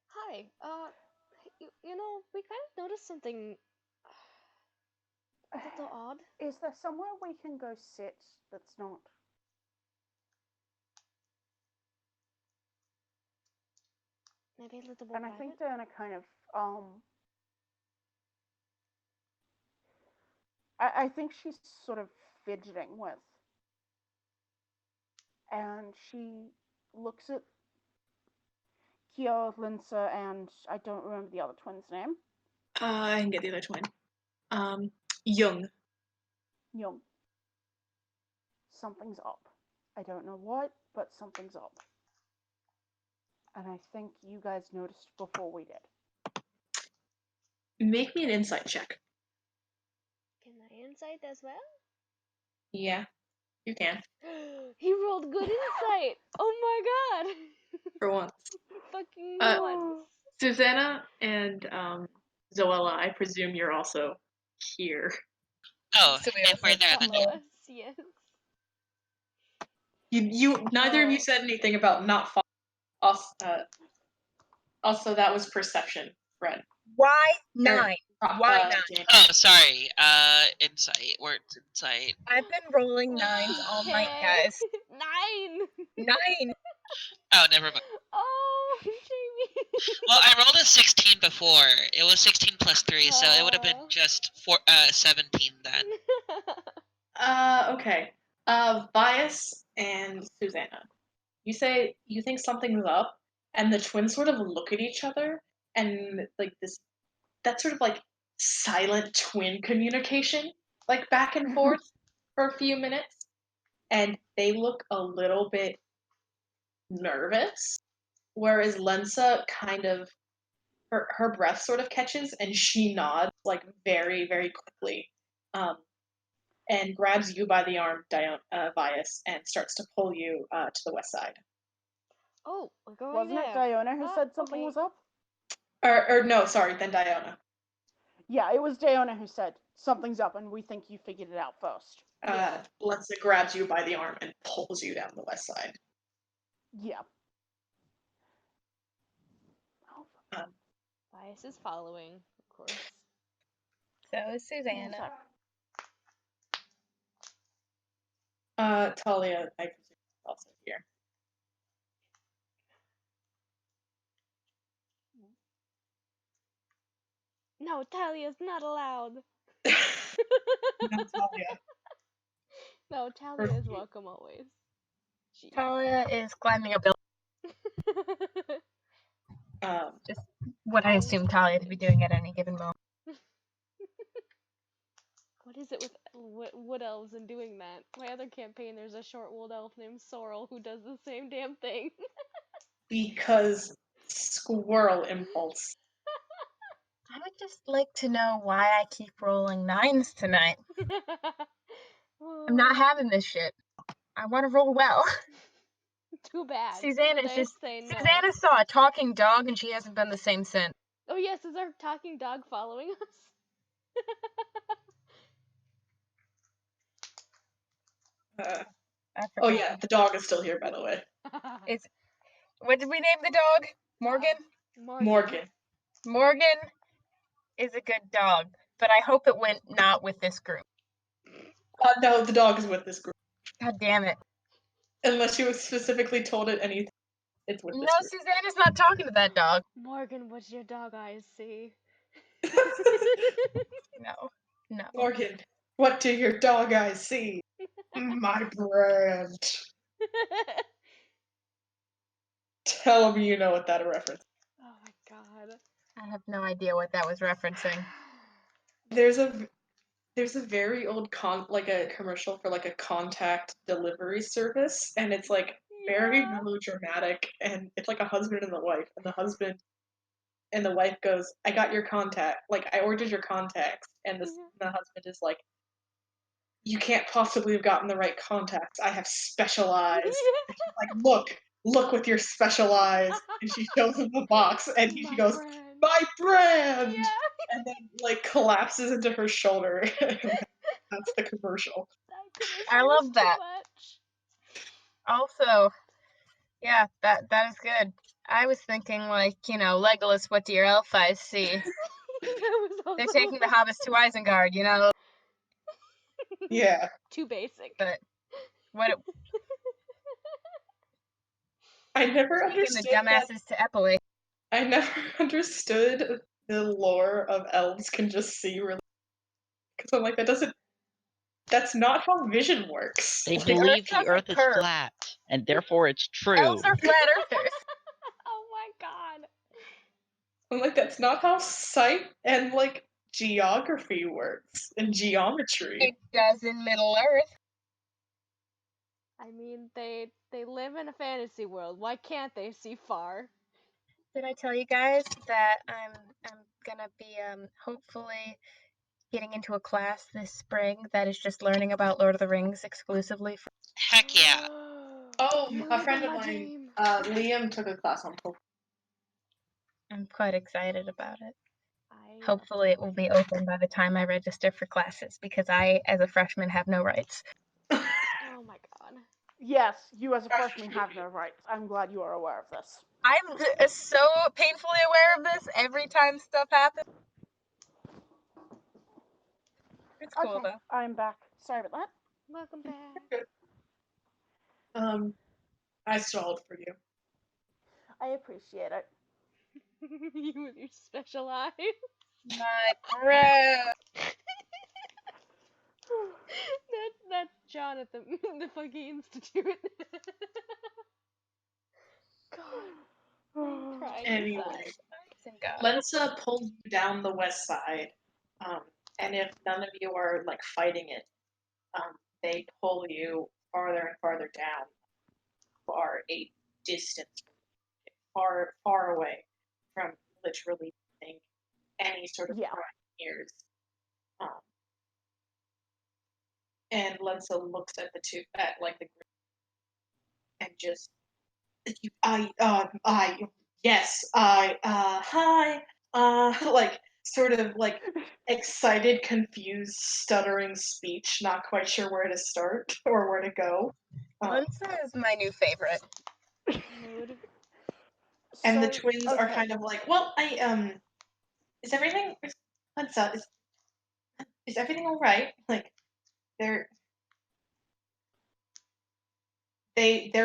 Hi. You know, we kind of noticed something a little odd. Is there somewhere we can go sit that's not? Maybe a little more And I private? think Dana kind of I think she's sort of fidgeting with, and she looks at Kyo, Linsa, and I don't remember the other twin's name. I can get the other twin. Young. Young. Something's up. I don't know what, but something's up. And I think you guys noticed before we did. Make me an insight check. Can I insight as well? Yeah, you can. He rolled good insight! Oh my god! For once. Fucking once. Susanna and Zoella, I presume you're also here. Oh, So we and also we're there have then. to Yes. You neither of you said anything about not following us. Also, that was perception, Fred. Why 9? Why 9? Oh, sorry. Insight. Words insight. I've been rolling 9s all night, guys. 9! 9! Oh, never mind. Oh, Jamie. Well, I rolled a 16 before. It was 16 plus 3, so it would have been just 17 then. Okay. Bias and Susanna. You say you think something's up, and the twins sort of look at each other, and like that sort of like silent twin communication, like back and forth for a few minutes, and they look a little bit nervous, whereas Lensa kind of her breath sort of catches and she nods like very, very quickly, and grabs you by the arm, Vias, and starts to pull you to the west side. Oh, we're going Wasn't there. it Diona who Ah, said something okay. was up? Or no, sorry, then Diona. Yeah, it was Diona who said something's up, and we think you figured it out first. Lensa grabs you by the arm and pulls you down the west side. Yeah. Bias is following, of course. So is Susanna. Talia, I presume, is also here. No, Talia's not allowed. No, Talia. No, Talia is welcome always. Jeez. Talia is climbing a building. Um, Just what I assume Talia to be doing at any given moment. What is it with wood elves and doing that? My other campaign, there's a short wood elf named Sorrel who does the same damn thing. because squirrel impulse. I would just like to know why I keep rolling 9s tonight. I'm not having this shit. I want to roll well. Too bad. Susanna's They say no. Susanna saw a talking dog and she hasn't been the same since. Oh yes, is our talking dog following us? Oh yeah, the dog is still here, by the way. What did we name the dog? Morgan? Morgan. Morgan is a good dog, but I hope it went not with this group. No, the dog is with this group. God damn it. Unless you specifically told it anything, it's with this No, group. Susanna's not talking to that dog. Morgan, what your dog eyes see? No. Morgan, what do your dog eyes see? My brand. Tell me you know what that reference. Oh my god. I have no idea what that was referencing. There's a very old a commercial for like a contact delivery service, and it's like very melodramatic, and it's like a husband and the wife, and the husband and the wife goes, "I got your contact, like I ordered your contacts," and the husband is like, "You can't possibly have gotten the right contacts. I have special eyes." And she's like, look with your special eyes, and she shows him the box, and she goes, brand. "My brand," Yeah. and then like collapses into her shoulder. That's the commercial. I love that. Also, yeah, that is good. I was thinking like, Legolas, what do your elf eyes see? They're taking the hobbits to Isengard, Yeah. Too basic. But what I never taking understood the dumbasses to Epoli. I never understood the lore of elves can just see really, because I'm like, that's not how vision works. They Like, believe the earth is curve. flat, and therefore it's true. Elves are flat earthers. Oh my god. I'm like, that's not how sight and like geography works and geometry. It does in Middle Earth. I mean, they live in a fantasy world. Why can't they see far? Did I tell you guys that I'm gonna be hopefully getting into a class this spring that is just learning about Lord of the Rings exclusively? Heck yeah. Oh, You a live friend in of my mine, dream. Liam, took a class on Pokemon. I'm quite excited about it. Hopefully it will be open by the time I register for classes, because I, as a freshman, have no rights. Oh my god. Yes, you as a freshman have no rights. I'm glad you are aware of this. I'm so painfully aware of this every time stuff happens. It's cool though. I'm back. Sorry about that. Welcome back. I stalled for you. I appreciate it. You with your special eyes. My bro. That's John at the fucking institute. God. Crying Anyway, inside. Lensa pulls you down the west side, and if none of you are like fighting it, they pull you farther and farther down, far a distance, far far away from literally any sort of ears. And Lensa looks at the group and just yes, hi, like, sort of, like, excited, confused, stuttering speech, not quite sure where to start or where to go. Munza is my new favorite. Mood. And the So, twins are okay. kind of like, well, is everything, Munza, is everything alright? Like, they're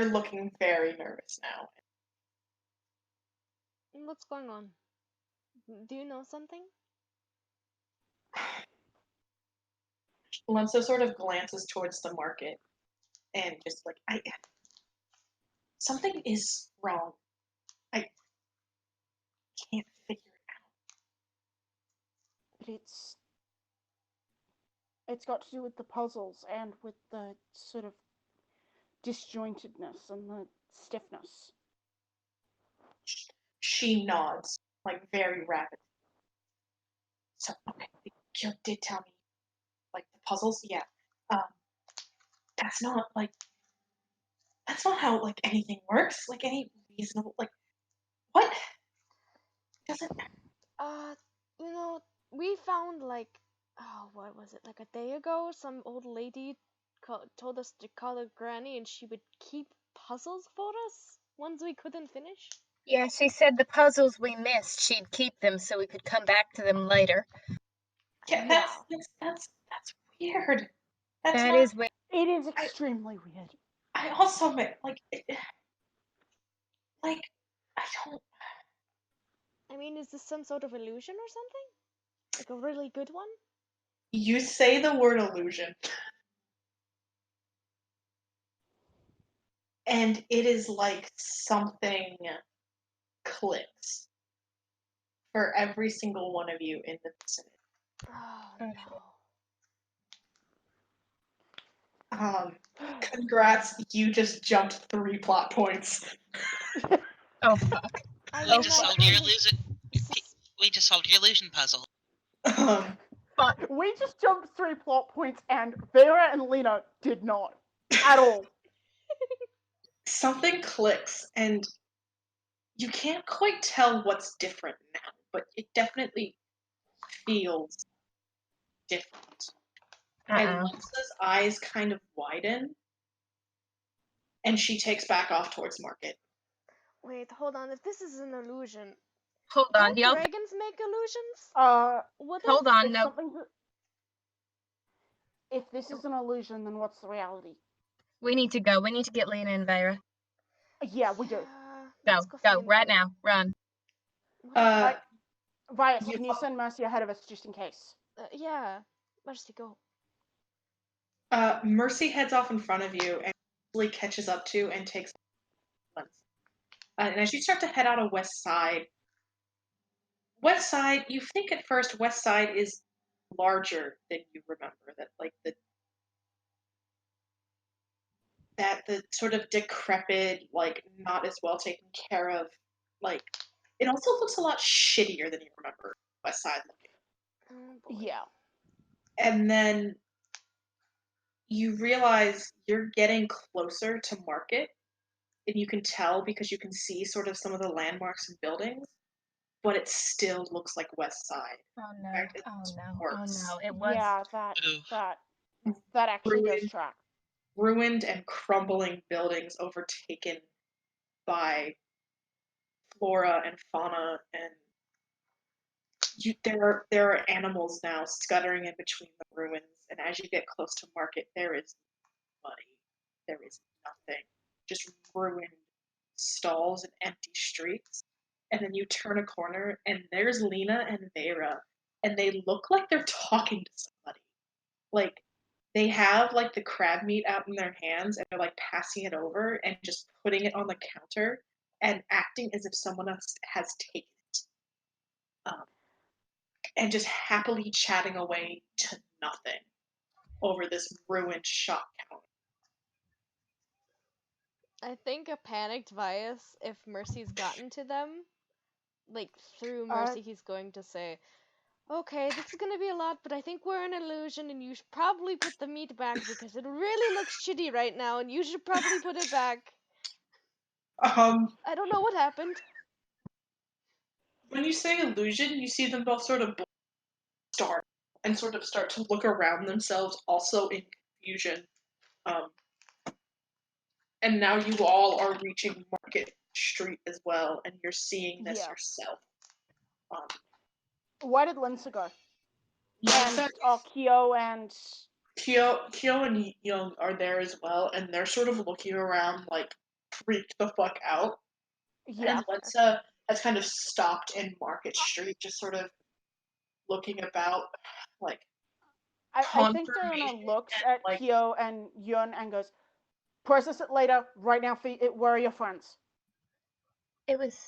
looking very nervous now. What's going on? Do you know something? Alonso sort of glances towards the market and just like, something is wrong. I can't figure it But it's got to do with the puzzles and with the sort of disjointedness and the stiffness. out. She nods, like very rapidly. So, okay, you did tell me, like the puzzles, yeah. Um, that's not like that's not how like anything works. Like any reasonable like what doesn't Uh, you know, we found like, oh, what was it? Like a day ago, some old lady told us to call her granny, and she would keep puzzles for us, ones we couldn't finish. Yeah, she said the puzzles we missed, she'd keep them so we could come back to them later. yeah, Yeah. that's weird. That's That not is weird. It is extremely weird. I also like like I don't I mean, is this some sort of illusion or something? Like a really good one? you say the word illusion and it is like something clicks for every single one of you in the vicinity. Oh Oh, no. Congrats, you just jumped 3 plot points. Oh fuck. I We mean, just I solved your kind of illusion. We just solved your illusion puzzle. Um, Fuck. We just jumped 3 plot points, and Vera and Lena did not at all. something clicks, and you can't quite tell what's different now, but it definitely feels different. And Uh-oh. Lisa's eyes kind of widen, and she takes back off towards Market. Wait, hold on. If this is an illusion, Hold on, don't y'all. dragons make illusions? Would it? Hold on, If no. something. If this is an illusion, then what's the reality? We need to go. We need to get Lena and Vera. Yeah, we do. Let's Go, find right them. now. Run. Uh, Vias, You can you send Mercy ahead of us just in case? Yeah. Mercy, go. Mercy heads off in front of you and easily catches up to and takes one. And as you start to head out of West Side, you think at first West Side is larger than you remember. That like the sort of decrepit, like not as well taken care of, like it also looks a lot shittier than you remember West Side looking. Oh, boy. Yeah. And then you realize you're getting closer to Market, and you can tell because you can see sort of some of the landmarks and buildings, but it still looks like West Side. Oh In no. fact, Oh it's no. worse. Oh no. It was. Yeah, that actually does Ruined, track. ruined and crumbling buildings overtaken by flora and fauna, and there are animals now scuttering in between the ruins. And as you get close to Market, there is money. There is nothing. Just ruined stalls and empty streets. And then you turn a corner, and there's Lena and Vera, and they look like they're talking to somebody. Like they have like the crab meat out in their hands, and they're like passing it over and just putting it on the counter and acting as if someone else has taken it. And just happily chatting away to nothing over this ruined shop counter. I think a panicked Vias, if Mercy's gotten to them, like through Uh, Mercy, he's going to say, okay, this is gonna be a lot, but I think we're an illusion, and you should probably put the meat back because it really looks shitty right now, and you should probably put it back. I don't know what happened. When you say illusion, you see them both sort of start and sort of start to look around themselves, also in confusion. And now you all are reaching Market Street as well, and you're seeing this Yeah. yourself. Where did Linsa go? Linsa- And Kyo and Kyo and Young are there as well, and they're sort of looking around like freaked the fuck out. yeah. And Linsa has kind of stopped in Market Street, just sort of looking about, like. I think Diana confirmation looks and, at like- Kyo and Yun and goes, process it later. Right now, where are your friends? It was.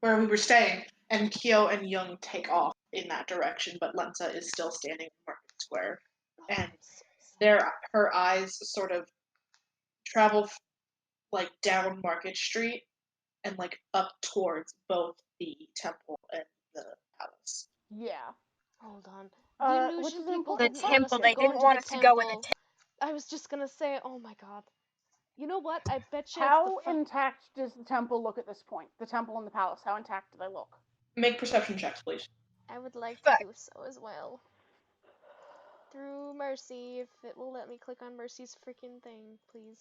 Where we were staying, and Kyo and Young take off in that direction, but Lensa is still standing in Market Square, and her eyes sort of travel like down Market Street and like up towards both the temple and the palace. Yeah. Hold on. Which Illusion is people important The didn't want us temple, to they go didn't into want the us to go in the temple. I was just gonna say, oh my god. You know what? I bet you How it's the intact does the temple look at this point? The temple and the palace, how intact do they look? Make perception checks, please. I would like Fuck. to do so as well. Through Mercy, if it will let me click on Mercy's freaking thing, please.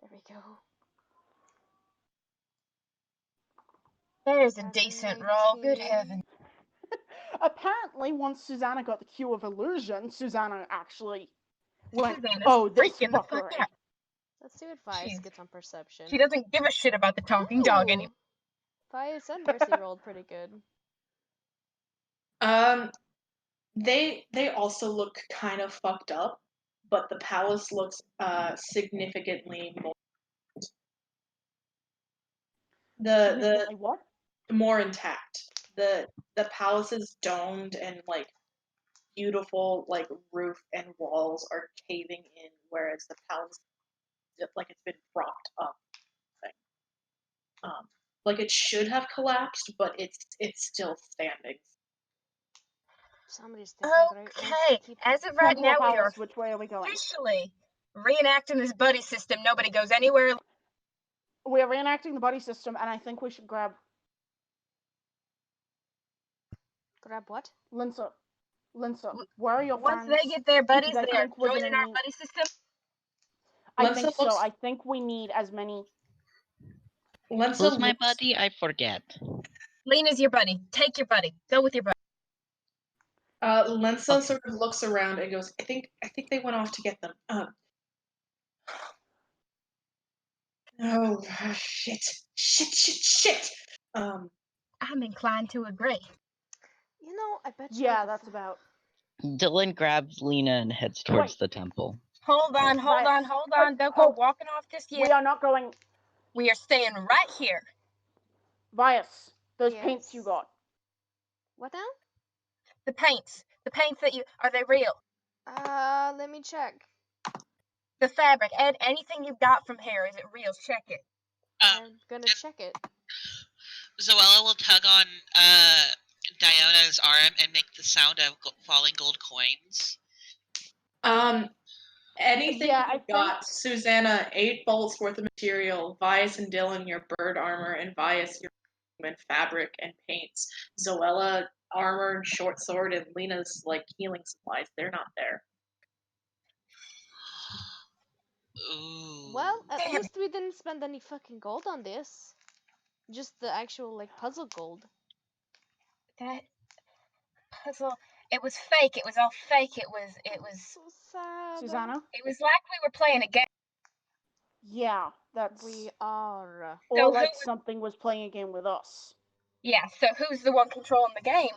There we go. There's a That's decent roll. Good 19. heaven. Apparently, once Susanna got the cue of illusion, Susanna actually went, Susanna's oh, this freaking the fuck fuckery. out. Let's see what Vice Jeez. gets on perception. She doesn't give a shit about the talking dog anymore. Vice and Mercy rolled pretty good. They also look kind of fucked up, but the palace looks significantly more. Significantly what? More intact. The palace is domed and like beautiful, like roof and walls are caving in, whereas the palace, like it's been propped up. Like it should have collapsed, but it's still standing. Somebody's taking great notes. Okay, Keep as of right Temple now, or we are palace, which way are we going? officially reenacting this buddy system. Nobody goes anywhere. We're reenacting the buddy system, and I think we should grab Grab what? Linsa. Where are your Once friends? they get their buddies, Because I they are think we're joining gonna our need- buddy system. I Linsa think so. looks- I think we need as many. Who's my buddy? I forget. Lena's your buddy. Take your buddy. Go with your buddy. Lensa Okay. sort of looks around and goes, I think they went off to get them. Oh shit. I'm inclined to agree. You know, I bet you. Yeah, that's about. Dylan grabs Lena and heads towards the temple. Hold on. Don't go walking off just yet. We are not going. We are staying right here. Vias, those Yes. paints you got. What now? The paints that you, are they real? Let me check. The fabric and anything you got from here, is it real? Check it. I'm gonna check it. Zoella will tug on Diana's arm and make the sound of falling gold coins. Anything Yeah, you got, Susanna, 8 bolts worth of material, Vias and Dylan, your bird armor, and Vias, your human fabric and paints. Zoella, armor and short sword, and Lena's, like, healing supplies. They're not there. Ooh. Well, at least we didn't spend any fucking gold on this. Just the actual, like, puzzle gold. That puzzle, it was fake. It was all fake. It was So sad. Susanna? it was like we were playing a game. Yeah, that's. We are. Or So like who- something was playing a game with us. Yeah, so who's the one controlling the game?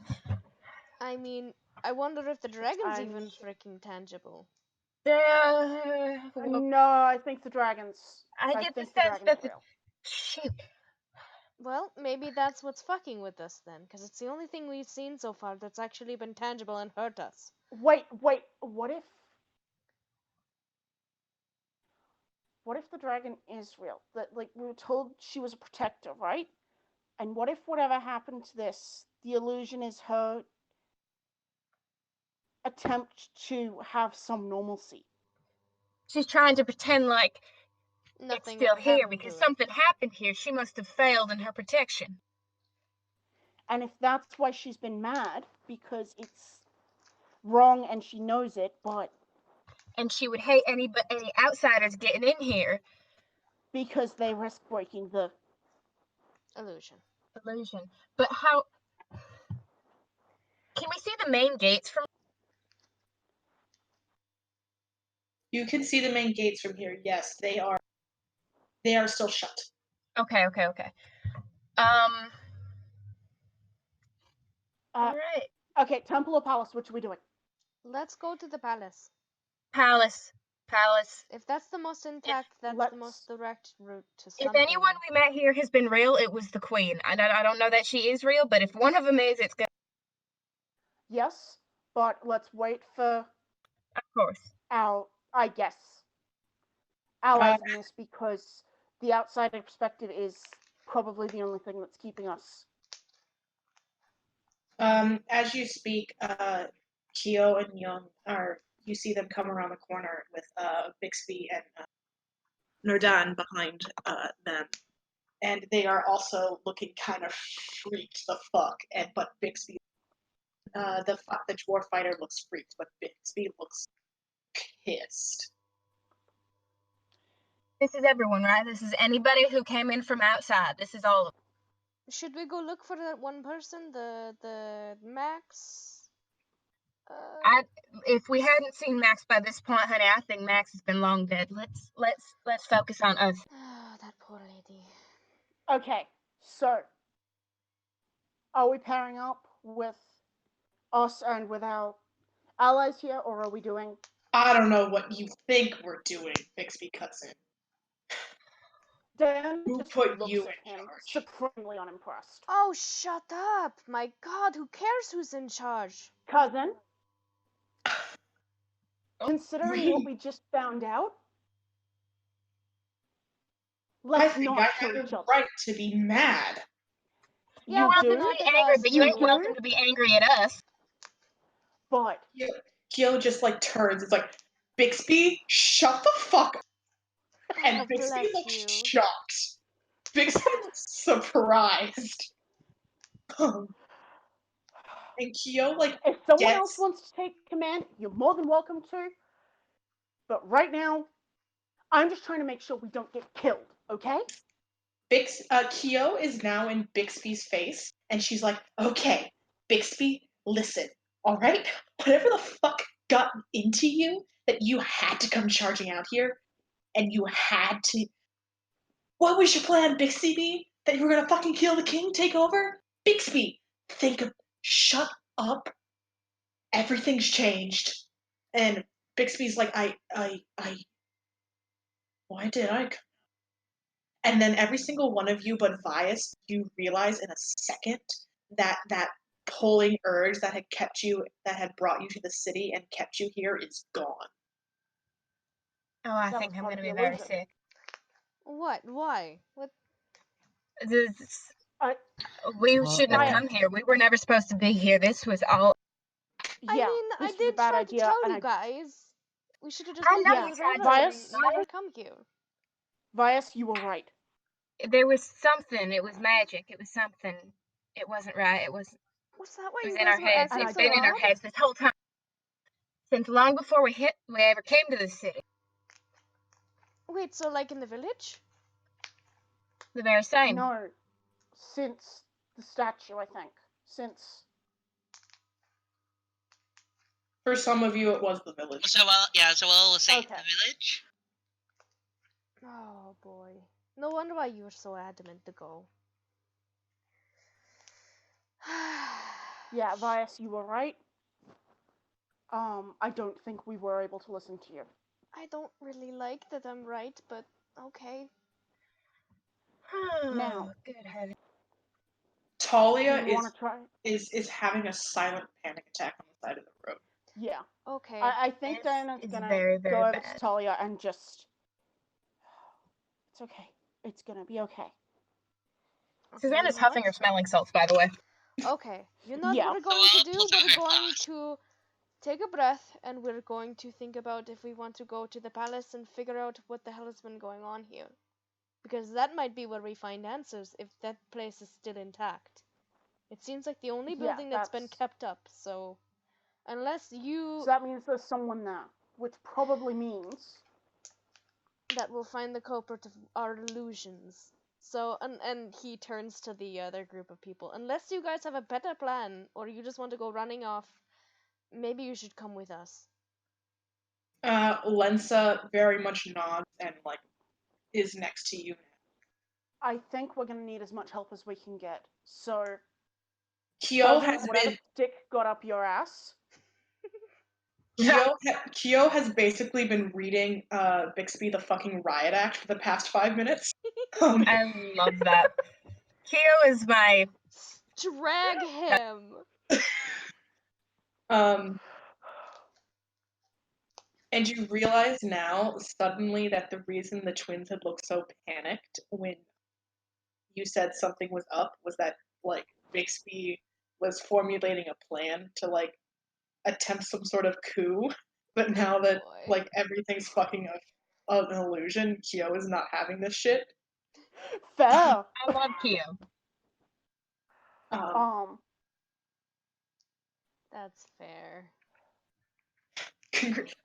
I mean, I wonder if the dragon's I'm- even freaking tangible. No, I think the dragons. I get the think the sense dragons that are the- real. Shoot. Well, maybe that's what's fucking with us then, because it's the only thing we've seen so far that's actually been tangible and hurt us. Wait, what if the dragon is real? That, like, we were told she was a protector, right? And what if whatever happened to this, the illusion is her attempt to have some normalcy? She's trying to pretend like Nothing still ever here happened because to it. something happened here. She must have failed in her protection. And if that's why she's been mad, because it's wrong and she knows it, but And she would hate any outsiders getting in here. because they risk breaking the Illusion. But how... Can we see the main gates from... You can see the main gates from here. Yes, they are still shut. Okay. Alright. Okay, Temple or Palace, which are we doing? Let's go to the palace. Palace. If that's the most intact, that's the most direct route to If something. anyone we met here has been real, it was the queen. I don't know that she is real, but if one of them is, it's good. Yes, but let's wait for Of course. our, I guess, allies in this, because the outsider perspective is probably the only thing that's keeping us. As you speak, Kyo and Young you see them come around the corner with Bixby and Nordan behind them. And they are also looking kind of freaked the fuck. But Bixby, the dwarf fighter looks freaked, but Bixby looks pissed. This is everyone, right? This is anybody who came in from outside. This is all of them. Should we go look for that one person, the Max? If we hadn't seen Max by this point, honey, I think Max has been long dead. Let's focus on us. Oh, that poor lady. Okay, so are we pairing up with us and with our allies here, or are we doing? I don't know what you think we're doing, Bixby cuts in. Dan Who just put looks you at in him, charge? supremely unimpressed. Oh, shut up! My God, who cares who's in charge? Cousin, Oh, considering what we just found out, I let's think not I kill have each the other. right to be mad. Yeah, You well, do, then welcome to not be at angry, us. but you ain't You do? welcome to be angry at us. but Kyo just like turns. It's like, Bixby, shut the fuck up. And Oh, Bixby bless looks you. shocked. Bixby looks surprised. And Kyo like if someone gets else wants to take command, you're more than welcome to. But right now, I'm just trying to make sure we don't get killed, okay? Kyo is now in Bixby's face, and she's like, okay, Bixby, listen, alright? Whatever the fuck got into you that you had to come charging out here, and you had to. What was your plan, Bixby? That you were gonna fucking kill the king, take over? Bixby, shut up. Everything's changed. And Bixby's like, why did I come? And then every single one of you but Vias, you realize in a second that that pulling urge that had brought you to the city and kept you here is gone. Oh, I That think was I'm part gonna of be the very illusion. sick. What? Why? What? We shouldn't have Vias. come here. We were never supposed to be here. This was all... I Yeah, mean, I this was a did bad try to idea, tell and you guys. We should have just I moved know to you the tried river to, and Vias. never come here. Vias, you were right. There was something. It was magic. It was something. It wasn't right. It was Was that why in you our guys were heads. acting It's so been in our odd? heads this whole time. Since long before we ever came to this city. Wait, so like in the village? The very same. No, since the statue, I think. Since For some of you, it was the village. Joel was saying Okay. the village. Oh boy. No wonder why you were so adamant to go. yeah, Vias, you were right. I don't think we were able to listen to you. I don't really like that I'm right, but okay. Now, good heavens. Talia do you want to try? is having a silent panic attack on the side of the road. Yeah. Okay. I think This Diana's is gonna very, very go over bad. to Talia and just. It's okay. It's gonna be okay. Susanna's You know huffing what? her smelling salts, by the way. Okay. You know Yeah. what we're going to do? We're going to take a breath, and we're going to think about if we want to go to the palace and figure out what the hell has been going on here. Because that might be where we find answers if that place is still intact. It seems like the only building that's been kept up, so unless you... So that means there's someone there, which probably means... that will find the culprit of our illusions. So, and he turns to the other group of people. Unless you guys have a better plan, or you just want to go running off, maybe you should come with us. Lensa very much nods and, like, is next to you. I think we're gonna need as much help as we can get. So, Kyo has whatever been... stick got up your ass. Kyo has basically been reading Bixby the fucking Riot Act for the past 5 minutes. I love that. Kyo is my... Drag him! And you realize now, suddenly, that the reason the twins had looked so panicked when you said something was up was that, like, Bixby was formulating a plan to, like, attempt some sort of coup, but now that, like, everything's fucking an illusion, Kyo is not having this shit. Fair. I love Kyo. That's fair.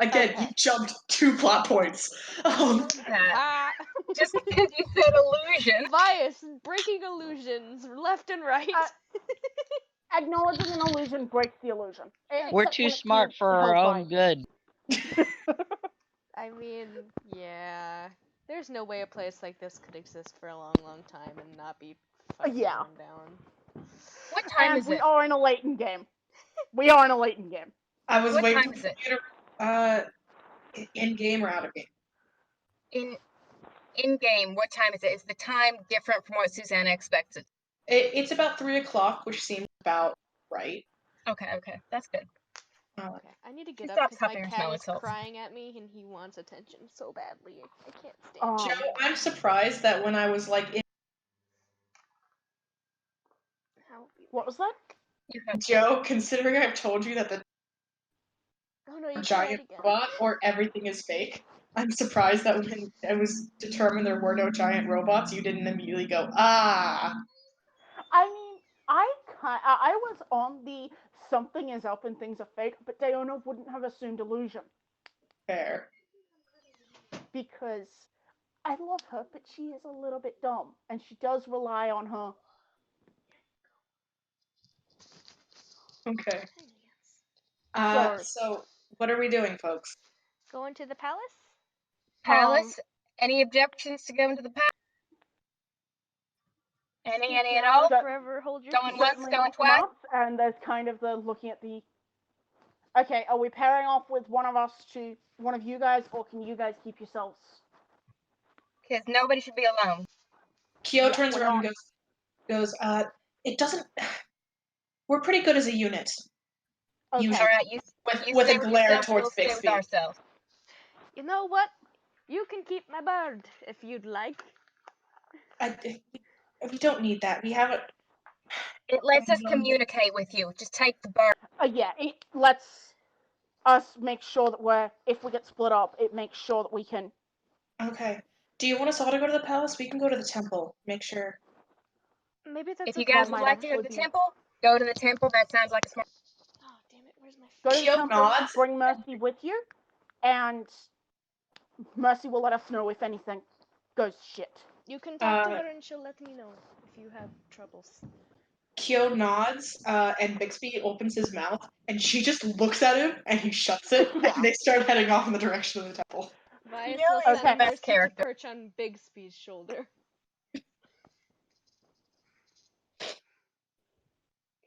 Again, you jumped 2 plot points. Just because you said illusion. Bias, breaking illusions, left and right. Acknowledging an illusion breaks the illusion. We're too smart for our own good. I mean, yeah. There's no way a place like this could exist for a long, long time and not be fucking run down. What time is it? We are in a Leighton game. We are in a Leighton game. I was waiting time is it? In game or out of game? In game, what time is it? Is the time different from what Susanna expected? It's about 3 o'clock, which seems about right. Okay, that's good. Okay, I need to get up because my cat is crying at me and he wants attention so badly. I can't stand it. Joe, I'm surprised that when I was like... What was that? Joe, considering I've told you that the giant robot or everything is fake, I'm surprised that when it was determined there were no giant robots, you didn't immediately go, ah! I mean, I was on the something is up and things are fake, but Diona wouldn't have assumed illusion. Fair. Because I love her, but she is a little bit dumb, and she does rely on her. Okay. So, what are we doing, folks? Going to the palace? Palace? Any objections to going to the palace? Any at all? Forever hold your Going once, going twice? And there's kind of the looking at the... Okay, are we pairing off with one of you guys, or can you guys keep yourselves? Because nobody should be alone. Kyo turns around and goes, it doesn't... We're pretty good as a unit. Okay. Alright, with a glare towards Bixby. You know what? You can keep my bird, if you'd like. We don't need that. We have it. It lets us communicate with you. Just take the bird. Yeah, it lets us make sure that if we get split up, it makes sure that we can... Okay. Do you want us all to go to the palace? We can go to the temple. Make sure. Maybe that's if you guys would like to go to the temple, go to the temple. That sounds like a smart... Oh, damn it. Where's my... Go to the temple, bring Mercy with you, and Mercy will let us know if anything goes shit. You can talk to her and she'll let me know if you have troubles. Kyo nods, and Bixby opens his mouth, and she just looks at him, and he shuts it, and they start heading off in the direction of the temple. Vias will send Mercy to perch on Bixby's shoulder.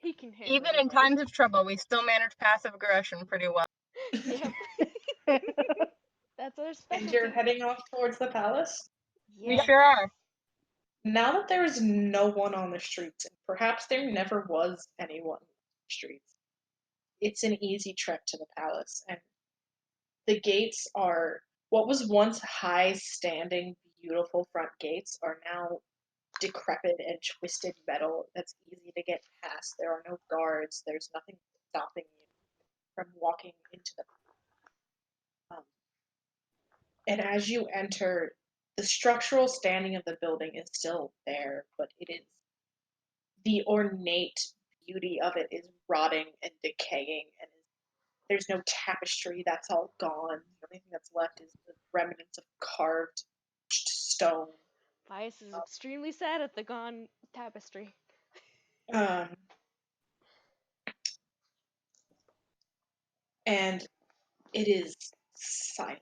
He can handle Even in times of trouble, we still manage passive aggression pretty well. Yep. That's our specialty. And you're heading off towards the palace? Yeah. We sure are. Now that there is no one on the streets, and perhaps there never was anyone on the streets, it's an easy trek to the palace. And the gates are, what was once high-standing, beautiful front gates are now decrepit and twisted metal that's easy to get past. There are no guards. There's nothing stopping you from walking into the and as you enter, the structural standing of the building is still there, but it is the ornate beauty of it is rotting and decaying, and there's no tapestry. That's all gone. The only thing that's left is the remnants of carved stone. Bias is extremely sad at the gone tapestry. And it is silent.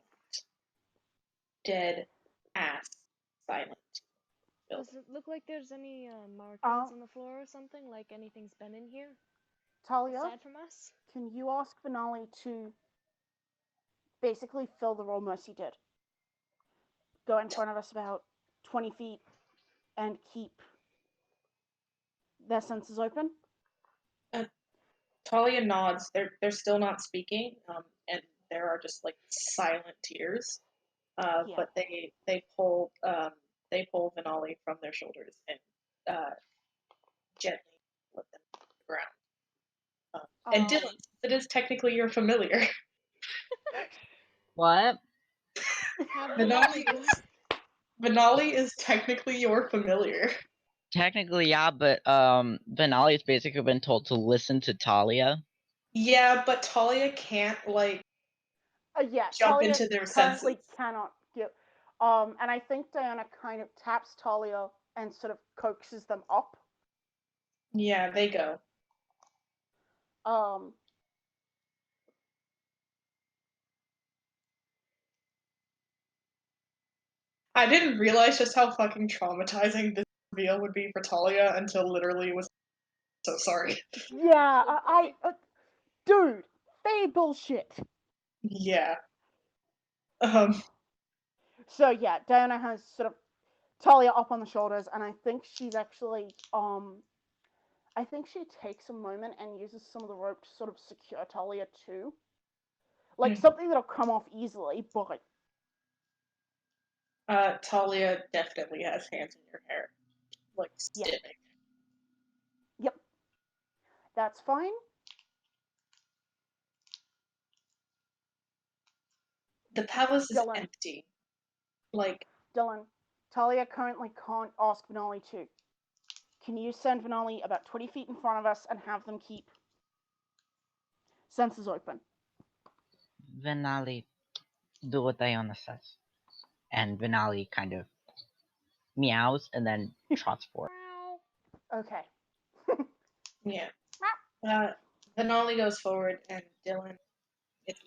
Dead ass silent. Does it look like there's any markings on the floor or something? Like anything's been in here? Talia, Aside from us? can you ask Finale to basically fill the role Mercy did? Go in front of us about 20 feet and keep their senses open? Talia nods. They're still not speaking, and there are just like silent tears. But they pull Vinali from their shoulders and gently let them to the ground. And Dylan, it is technically your familiar. What? Vinali is technically your familiar. Technically, yeah, but Benali's basically been told to listen to Talia. Yeah, but Talia can't jump Talia into their currently senses. Cannot get. And I think Diana kind of taps Talia and sort of coaxes them up. Yeah, they go. I didn't realize just how fucking traumatizing this reveal would be for Talia until literally it was so sorry. Yeah, dude, they bullshit. Yeah. So yeah, Diana has sort of Talia up on the shoulders, and I think she's actually I think she takes a moment and uses some of the rope to sort of secure Talia too. Like something that'll come off easily, but Talia definitely has hands in your hair. Like stiffing. Yep. That's fine. The palace is empty. Dylan, Talia currently can't ask Vinali to. Can you send Vinali about 20 feet in front of us and have them keep senses open? Vinali, do what Diana says. And Vinali kind of meows and then trots forward. Okay. Yeah. Vinali goes forward and Dylan gets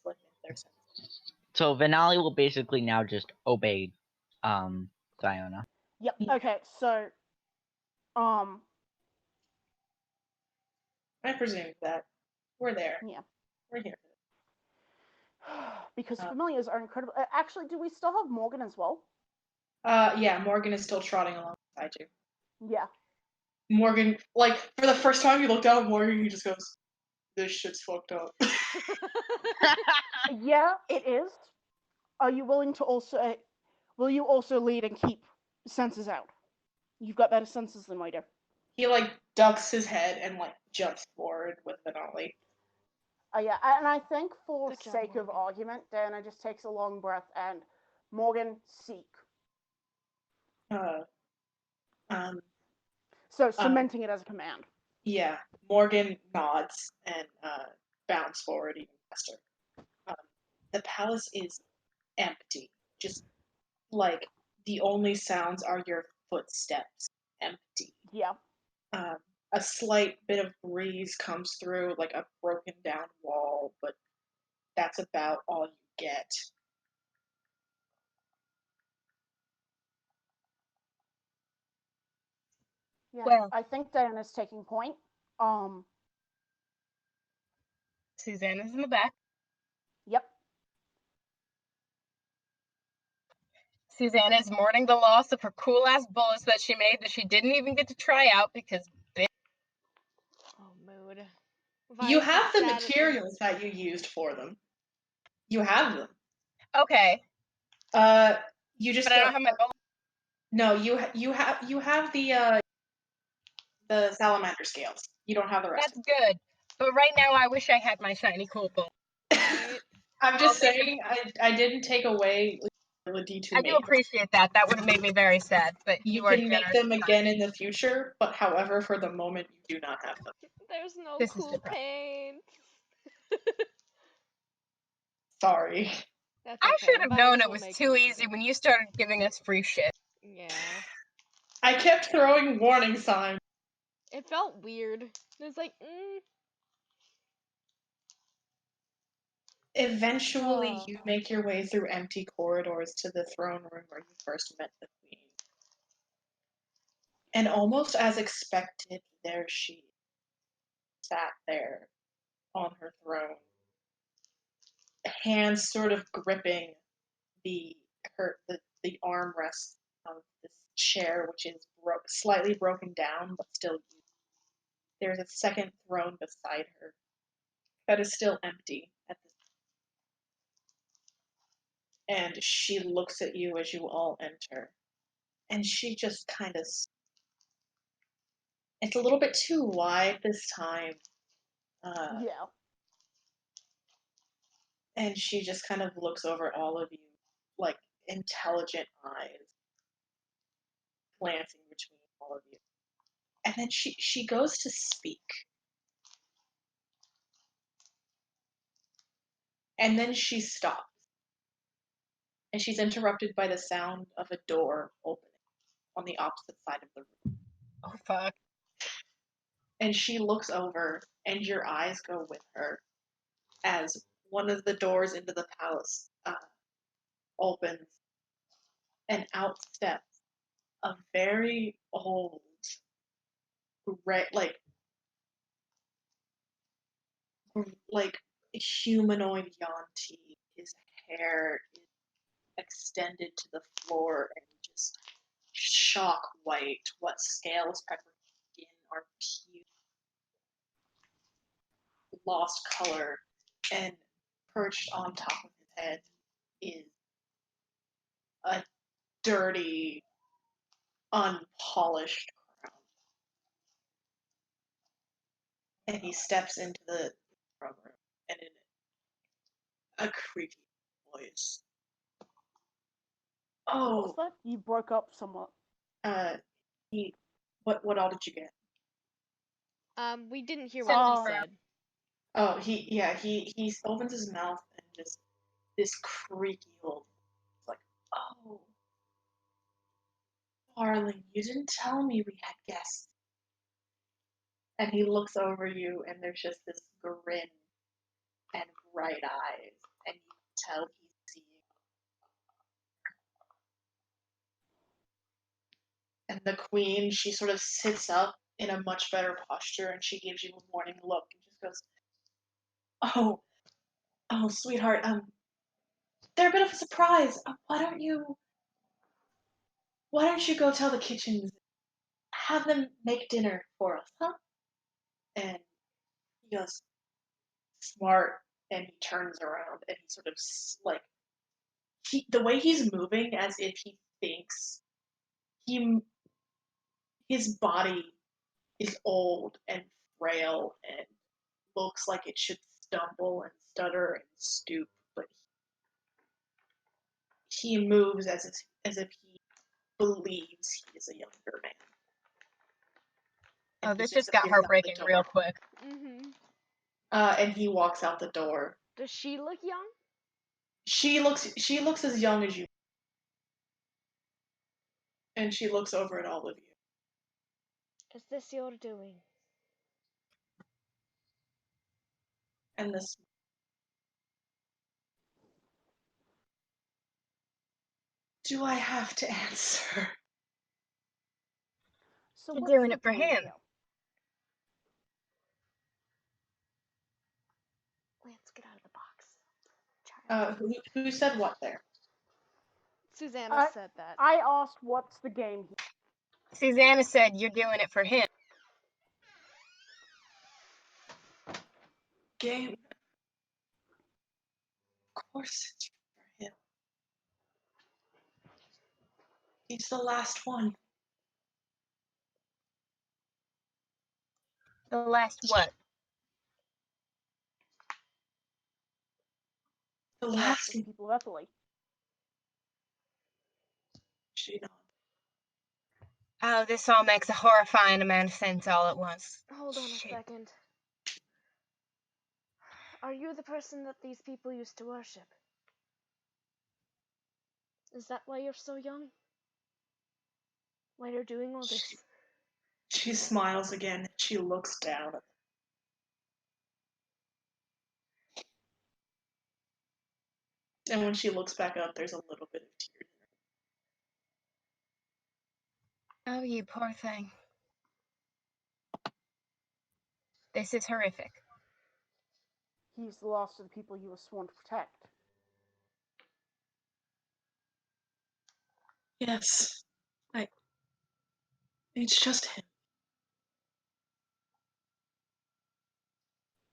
slip in their senses. So Vinali will basically now just obey Diana. Yep. Okay, so I presume that we're there. Yeah. We're here. Because familiars are incredible. Actually, do we still have Morgan as well? Yeah, Morgan is still trotting alongside you. Yeah. Morgan, like, for the first time you look down at Morgan, he just goes, "This shit's fucked up." Yeah, it is. Are you willing to also? Will you also lead and keep senses out? You've got better senses than we do. He ducks his head and jumps forward with Vinali. Yeah, and I think for sake of argument, Diana just takes a long breath and Morgan, seek. So cementing it as a command. Yeah, Morgan nods and bounds forward even faster. The palace is empty. Just the only sounds are your footsteps. Empty. Yeah. A slight bit of breeze comes through, like a broken down wall, but that's about all you get. Yeah, Well, I think Diana's taking point. Susanna's in the back. Yep. Susanna is mourning the loss of her cool ass bullets that she made that she didn't even get to try out because bitch. Oh, mood. You have the materials that you used for them. You have them. Okay. You just. But I don't have my bullet. No, you have the salamander scales. You don't have the rest. That's good. But right now, I wish I had my shiny cool ball. Right? I'm just saying, I didn't take away the ability to I make do appreciate that. That would have made me very sad, but You are can make generous. them again in the future, but however, for the moment, you do not have them. There's no This is cool depressing. paint. Sorry. That's I okay. should have Bias known it will was make too me easy later. when you started giving us free shit. Yeah. I kept throwing warning signs. It felt weird. It was like, Eventually, Oh. you make your way through empty corridors to the throne room where you first met the queen. And almost as expected, there she sat there on her throne, hands sort of gripping the the armrest of this chair, which is slightly broken down but still used. There's a second throne beside her that is still empty at this, and she looks at you as you all enter, and she just kind of. It's a little bit too wide this time, Yeah. and she just kind of looks over all of you, like intelligent eyes glancing between all of you. And then she goes to speak. And then she stops. And she's interrupted by the sound of a door opening on the opposite side of the room. Oh, fuck. And she looks over, and your eyes go with her as one of the doors into the palace opens, and out steps a very old, like humanoid Yanti. His hair is extended to the floor and just shock white. What scales peppered skin are peeled, lost color, and perched on top of his head is a dirty, unpolished crown. And he steps into the throne room, and in a creaky voice, What was "Oh, that? You broke up somewhat. uh, he, what all did you get?" We didn't hear Send what him he for- said. Oh, he opens his mouth and just this creaky old, like, "Oh, darling, you didn't tell me we had guests." And he looks over you, and there's just this grin and bright eyes, and you can tell he's seeing. And the queen, she sort of sits up in a much better posture, and she gives you a warning look, and just goes, "Oh, oh, sweetheart, they're a bit of a surprise. Why don't you go tell the kitchens, have them make dinner for us, huh?" And he goes, "Smart," and he turns around, and he sort of like the way he's moving, as if he thinks he his body is old and frail and looks like it should stumble and stutter and stoop, but he moves as if he believes he is a younger man. And Oh, he this just got disappears out the heartbreaking door. real quick. And he walks out the door. Does she look young? She looks as young as you. And she looks over at all of you. Is this your doing? And this, do I have to answer? So You're what's doing the it for game him. here? Lance, get out of the box. Who said what there? Susanna said that. I asked what's the game here. Susanna said you're doing it for him. Game. Of course it's for him. He's the last one. The last what? The lost of the people of Epoli. She nods. Oh, this all makes a horrifying amount of sense all at once. Hold on a Shit. second. Are you the person that these people used to worship? Is that why you're so young? Why you're doing all this? She smiles again and she looks down at them. And when she looks back up, there's a little bit of tears. Oh, you poor thing. This is horrific. He's the lost of the people you were sworn to protect. Yes. It's just him.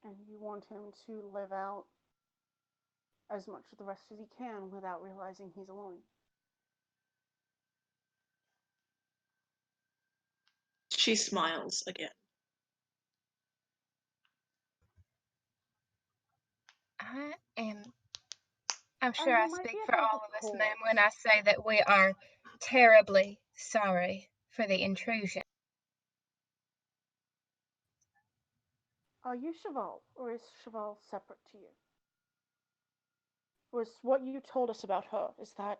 And you want him to live out as much of the rest as he can without realizing he's alone. She smiles again. I'm sure I you might speak be for able all to of us, call ma'am, us. when I say that we are terribly sorry for the intrusion. Are you Cheval, or is Cheval separate to you? Or is what you told us about her, is that...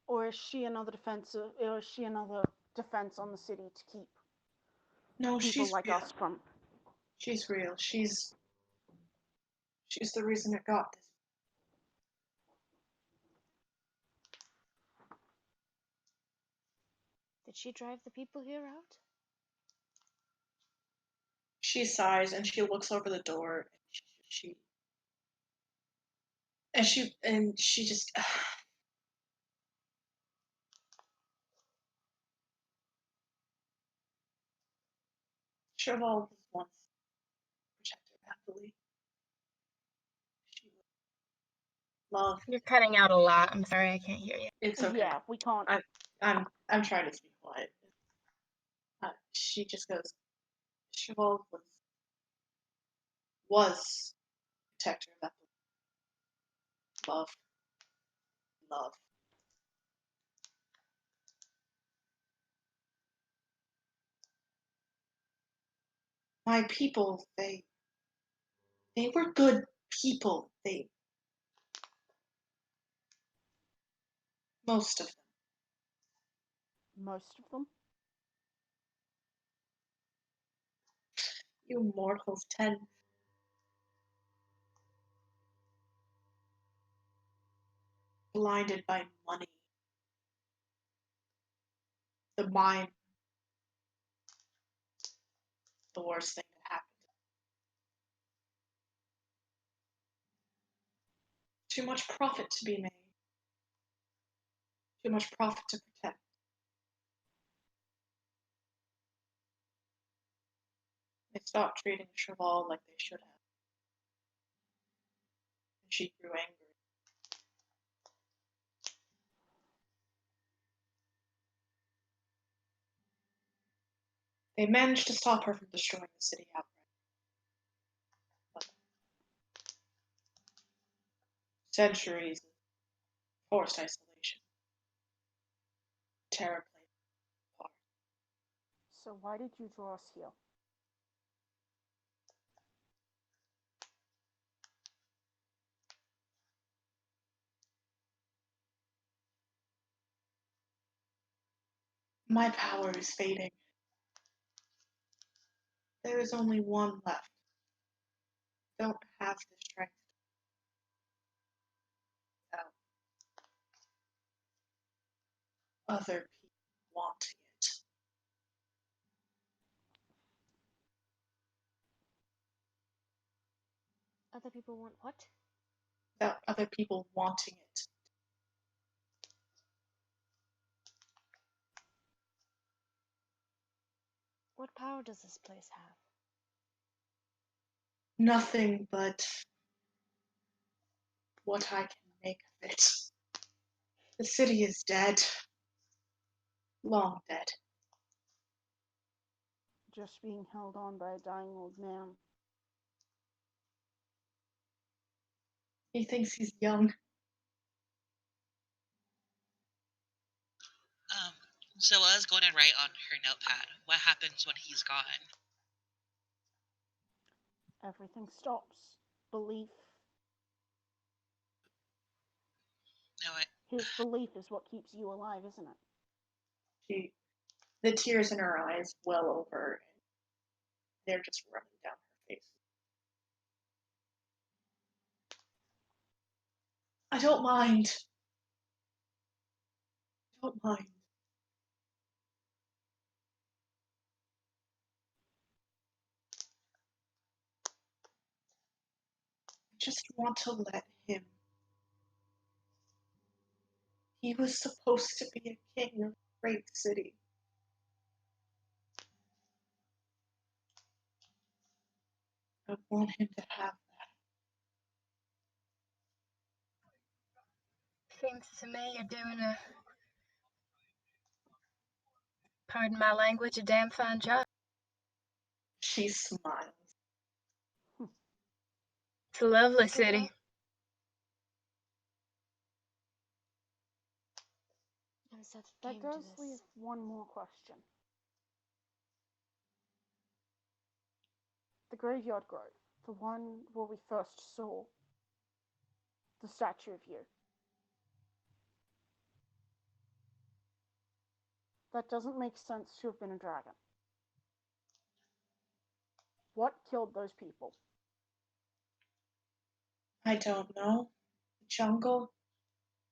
Or is she another defense on the city to keep No, people she's like real. us from... She's real. She's the reason it got this. Did she drive the people here out? She sighs and she looks over the door. And she just. Cheval was once protected happily. She loved. You're cutting out a lot. I'm sorry, I can't hear you. It's okay. Yeah, we can't... I'm trying to speak quiet. She just goes. Cheval was protector of Epoli. Love. My people, they were good people. Most of them. Most of them? You mortals tend. Blinded by money. The mind. The worst thing that happened. Too much profit to be made. Too much profit to protect. They stopped treating Cheval like they should have. And she grew angry. They managed to stop her from destroying the city outright. But centuries of forced isolation. Terror played a part. So why did you draw us here? My power is fading. There is only one left. Don't have the strength without other people wanting it. Other people want what? Without other people wanting it. What power does this place have? Nothing but what I can make of it. The city is dead. Long dead. Just being held on by a dying old man. He thinks he's young. Zilla's going to write on her notepad what happens when he's gone. Everything stops. Belief. No, His belief is what keeps you alive, isn't it? The tears in her eyes well over, and they're just running down her face. I don't mind. I don't mind. I just want to let him. He was supposed to be a king of a great city. I want him to have that. Seems to me you're doing a, pardon my language, a damn fine job. She smiles. It's a lovely city. That does leave one more question. The Graveyard Grove, the one where we first saw the statue of you. That doesn't make sense to have been a dragon. What killed those people? I don't know. The jungle,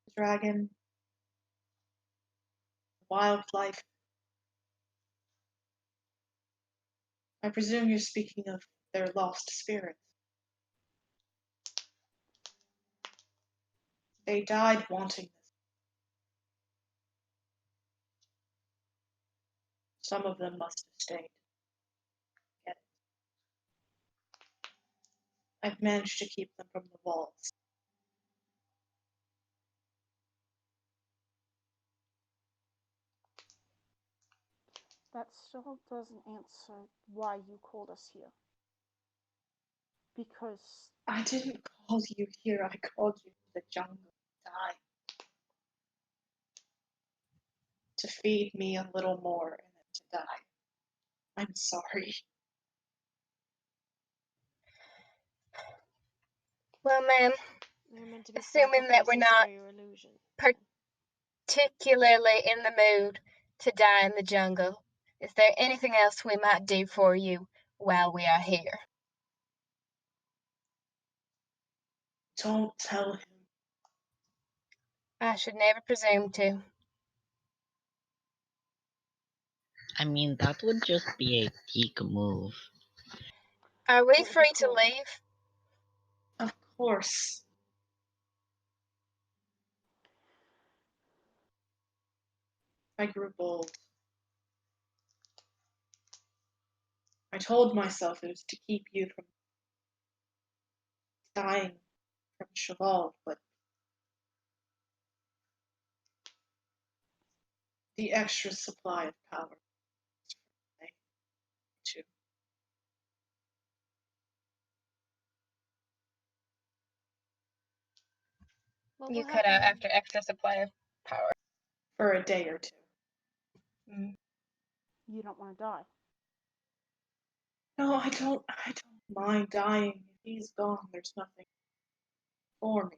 the dragon, wildlife. I presume you're speaking of their lost spirits. They died wanting this. Some of them must have stayed. Get it? I've managed to keep them from the walls. That still doesn't answer why you called us here. Because I didn't call you here, I called you to the jungle to die. To feed me a little more and then to die. I'm sorry. Well, ma'am, assuming that we're not particularly in the mood to die in the jungle, is there anything else we might do for you while we are here? Don't tell him. I should never presume to. I mean, that would just be a geek move. Are we free to leave? Of course. I grew bold. I told myself it was to keep you from dying from Cheval, but the extra supply of power too. You cut out after extra supply of power. For a day or two. you don't want to die. No, I don't mind dying. If he's gone, there's nothing for me.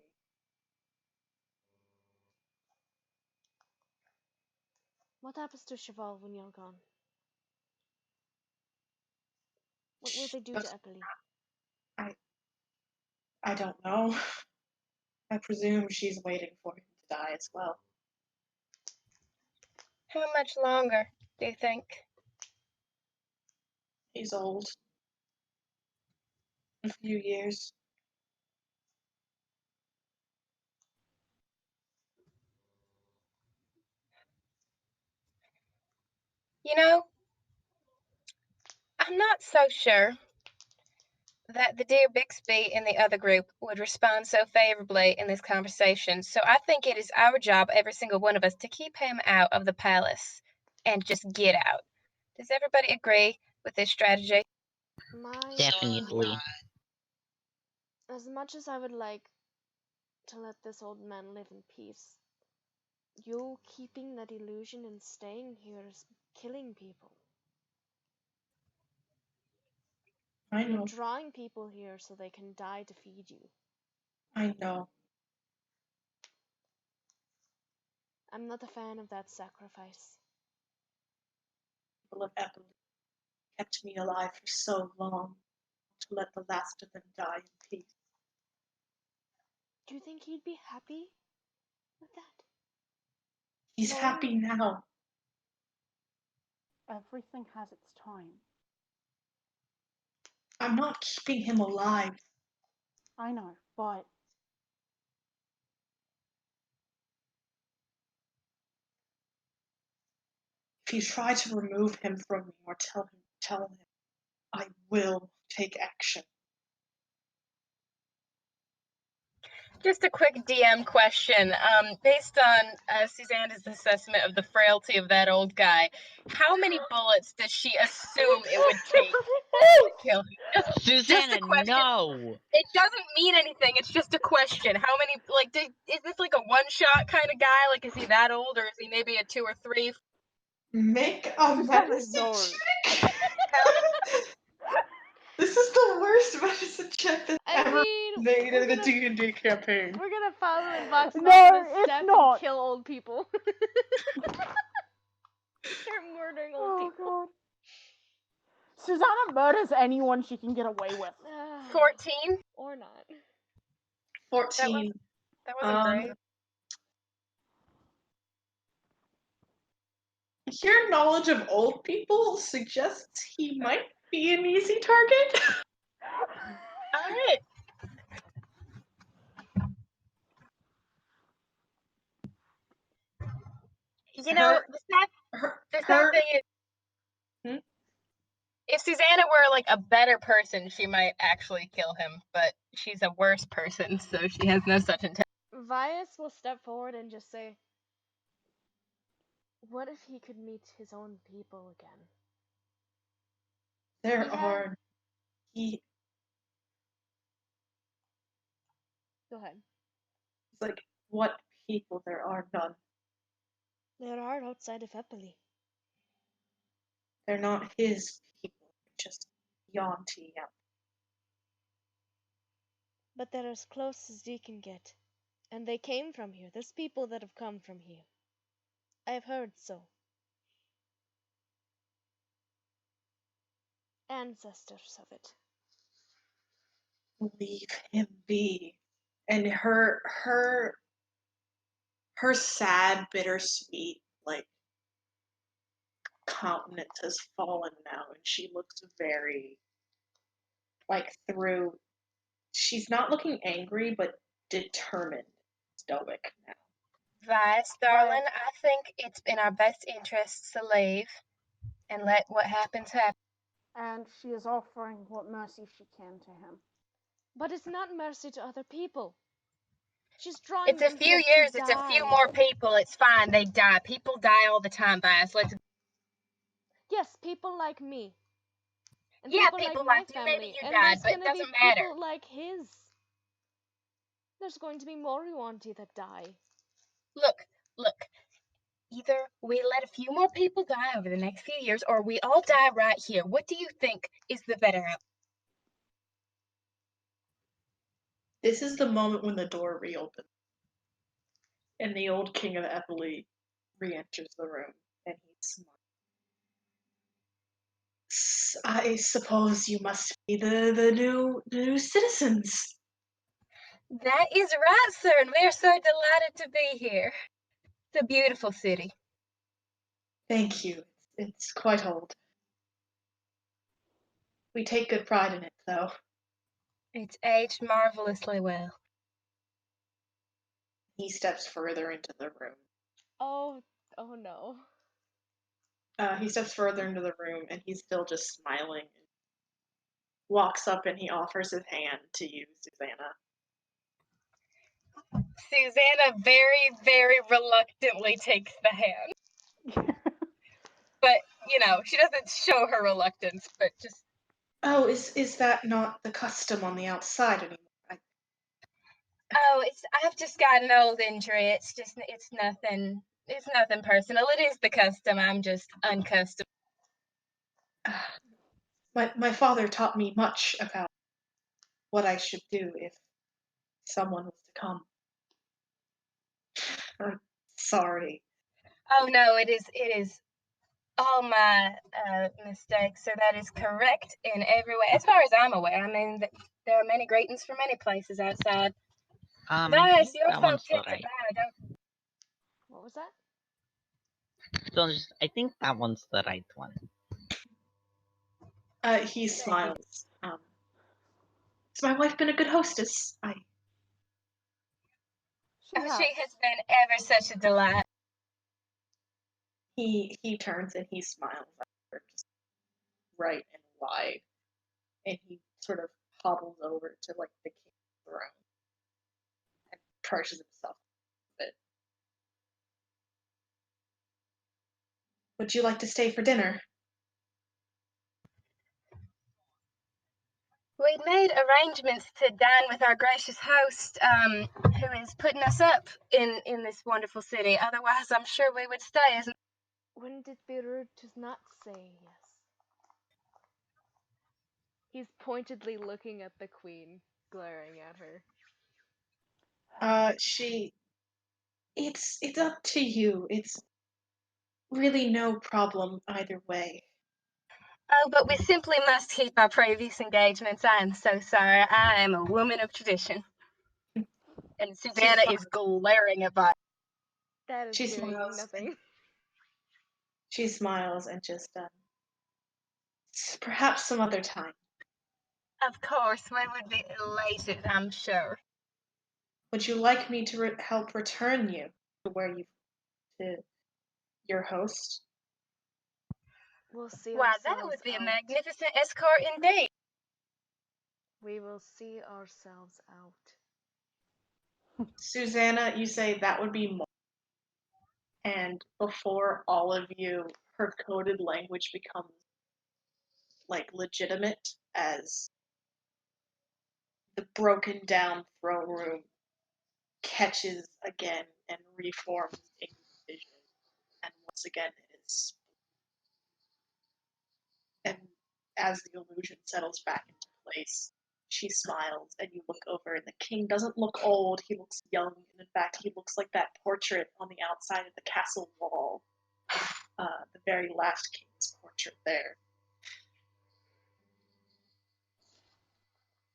What happens to Cheval when you're gone? What will they do to Epoli? I don't know. I presume she's waiting for him to die as well. How much longer, do you think? He's old. A few years. You know, I'm not so sure that the dear Bixby and the other group would respond so favorably in this conversation. So I think it is our job, every single one of us, to keep him out of the palace and just get out. Does everybody agree with this strategy? Definitely. As much as I would like to let this old man live in peace. You keeping that illusion and staying here is killing people. I You're know. drawing people here so they can die to feed you. I know. I'm not a fan of that sacrifice. People of Epoli kept me alive for so long to let the last of them die in peace. Do you think he'd be happy with that? He's No. happy now. Everything has its time. I'm not keeping him alive. I know, but If you try to remove him from me or tell him, I will take action. Just a quick DM question. Based on Susanna's assessment of the frailty of that old guy, how many bullets does she assume it would take to kill him? Susanna, a question. no! It doesn't mean anything. It's just a question. How many? Like, is this like a one-shot kind of guy? Like, is he that old, or is he maybe a 2 or 3? Make a medicine no. check. This is the worst medicine check that's I ever mean, made we're in a gonna- D&D campaign. We're gonna follow in Vox No, Machina's it's step not. and kill old people. Start murdering old Oh people. god. Susanna murders anyone she can get away with. 14. Or not. 14. That wasn't great. Your knowledge of old people suggests he might be an easy target. All right. You know, the sad thing is, if Susanna were like a better person, she might actually kill him, but she's a worse person, so she has no such intent. Vias will step forward and just say, what if he could meet his own people again? Go ahead. It's like, what people? There are none. There are outside of Epoli. They're not his people, just Yonti out. But they're as close as he can get. And they came from here. There's people that have come from here. I have heard so. Ancestors of it. Leave him be. And her sad, bittersweet, like, countenance has fallen now, and she looks very, like, through. She's not looking angry, but determined, stoic now. Vice, darling, I think it's in our best interests to leave and let what happens happen. And she is offering what mercy she can to him. But it's not mercy to other people. She's drawing It's a them few here years, to it's a few die. more people, it's fine, they die. People die all the time, Vice. Let's. Yes, people like me. And Yeah, people people like like my you, family. maybe you And died, there's but it gonna be doesn't matter. people like his. There's going to be more Yuanti that die. Look. Either we let a few more people die over the next few years, or we all die right here. What do you think is the better outcome? This is the moment when the door reopens, and the old king of Epoli re-enters the room, and he smiles. I suppose you must be the new citizens. That is right, sir, and we are so delighted to be here. It's a beautiful city. Thank you. It's quite old. We take good pride in it, though. It's aged marvelously well. He steps further into the room. Oh no. He steps further into the room, and he's still just smiling. Walks up and he offers his hand to you, Susanna. Susanna very, very reluctantly takes the hand. But, she doesn't show her reluctance, but just... Oh, is that not the custom on the outside anymore? Oh, I've just got an old injury. It's nothing. It's nothing personal. It is the custom. I'm just unaccustomed. My father taught me much about what I should do if someone was to come. I'm sorry. Oh no, it is all my mistake. So that is correct in every way, as far as I'm aware. I mean, there are many greetings from many places outside. I Nice, think your that folk one's the tend to right. buy, don't What was that? So I think that one's the right one. He smiles. Has my wife been a good hostess? She Oh, has. she has been ever such a delight. He turns and he smiles at her, just right and wide, and he sort of hobbles over to like the king's throne and perches himself a bit. Would you like to stay for dinner? We'd made arrangements to dine with our gracious host, who is putting us up in this wonderful city. Otherwise, I'm sure we would stay. Wouldn't it be rude to not say yes? He's pointedly looking at the queen, glaring at her. It's up to you. It's really no problem either way. Oh, but we simply must keep our previous engagements. I am so sorry. I am a woman of tradition. And Susanna is glaring at Vi. That is She doing smiles. nothing. She smiles and just perhaps some other time. Of course, we would be elated, I'm sure. Would you like me to help return you to your host? We'll see Why, ourselves that would be a out. magnificent escort indeed. We will see ourselves out. Susanna, you say that would be more. And before all of you, her coded language becomes like legitimate as the broken down throne room catches again and reforms in vision, and once again is. And as the illusion settles back into place, she smiles, and you look over, and the king doesn't look old. He looks young, and in fact, he looks like that portrait on the outside of the castle wall. The very last king's portrait there.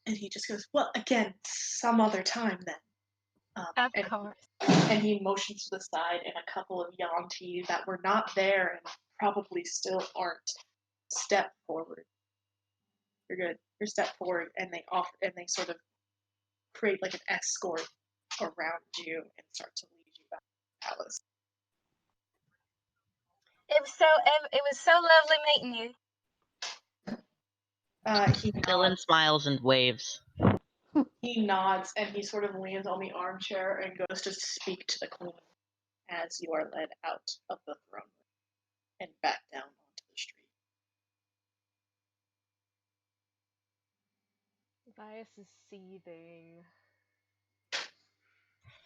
And he just goes, well, again, some other time then. Of course. And he motions to the side, and a couple of Yanti that were not there and probably still aren't step forward. You're good. You're step forward, and they sort of create like an escort around you and start to lead you back to the palace. It was so lovely meeting you. Dylan smiles and waves. He nods and he sort of leans on the armchair and goes to speak to the queen as you are led out of the throne room and back down onto the street. Bias is seething.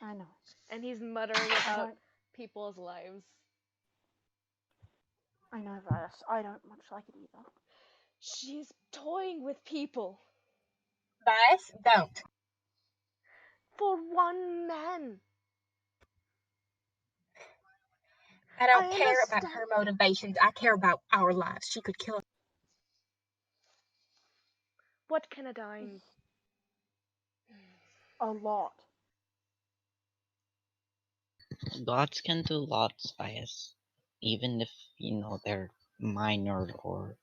I know. And he's muttering about people's lives. I know, Vias. I don't much like it either. She's toying with people. Bias, don't. For one man. I don't care about her motivations. I care about our lives. She could kill us. What can a dying? A lot. Gods can do lots, Bias. Even if, they're minor or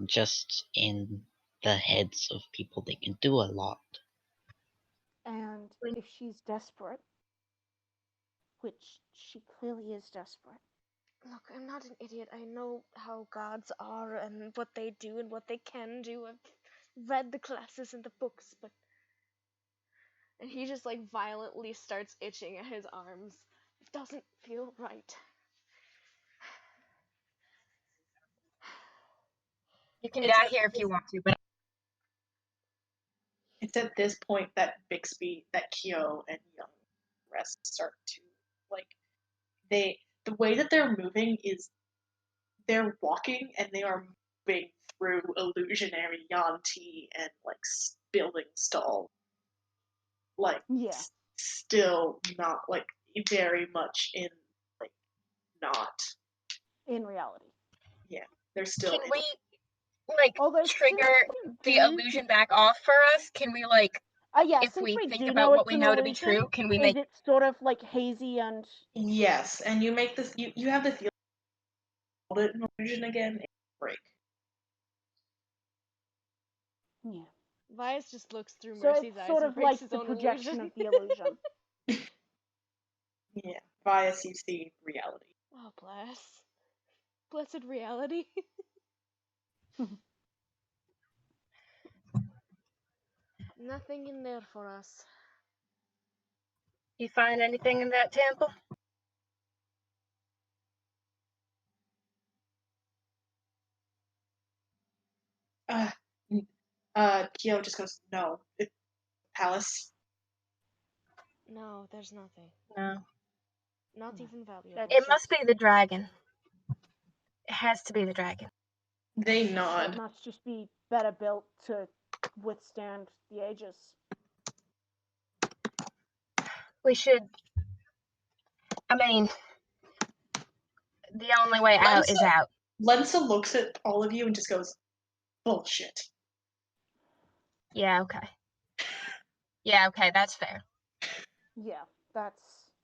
just in the heads of people, they can do a lot. And if she's desperate, which she clearly is desperate. Look, I'm not an idiot. I know how gods are and what they do and what they can do. I've read the classes in the books, but... And he just, like, violently starts itching at his arms. It doesn't feel right. You can die here if you want to, but It's at this point that Bixby, that Kyo, and Young rest start to the way that they're moving is they're walking and they are moving through illusionary Yanti and building stall, Yeah. still not very much in not In reality. they're still Can in we Although trigger since the we do- illusion back off for us? Can we yeah, if since we we think do about know what it's we an know to be illusion, true, can we is make it sort of hazy and yes, and you make this you have the feeling hold it an illusion again and break. yeah. Vias just looks through So Mercy's it's eyes sort and of breaks like his the own projection illusion. of the illusion. Yeah, bias you see reality. Oh, bless. Blessed reality. Nothing in there for us. you find anything in that temple? Kyo just goes, no, it's palace. No, there's nothing. No. Not even valuable. That's It must just- be the dragon. It has to be the dragon. They It nod. must just be better built to withstand the ages. We should. I mean, the only way out is out. Lensa looks at all of you and just goes, bullshit. Yeah, okay. Yeah, okay, that's fair. Yeah, that's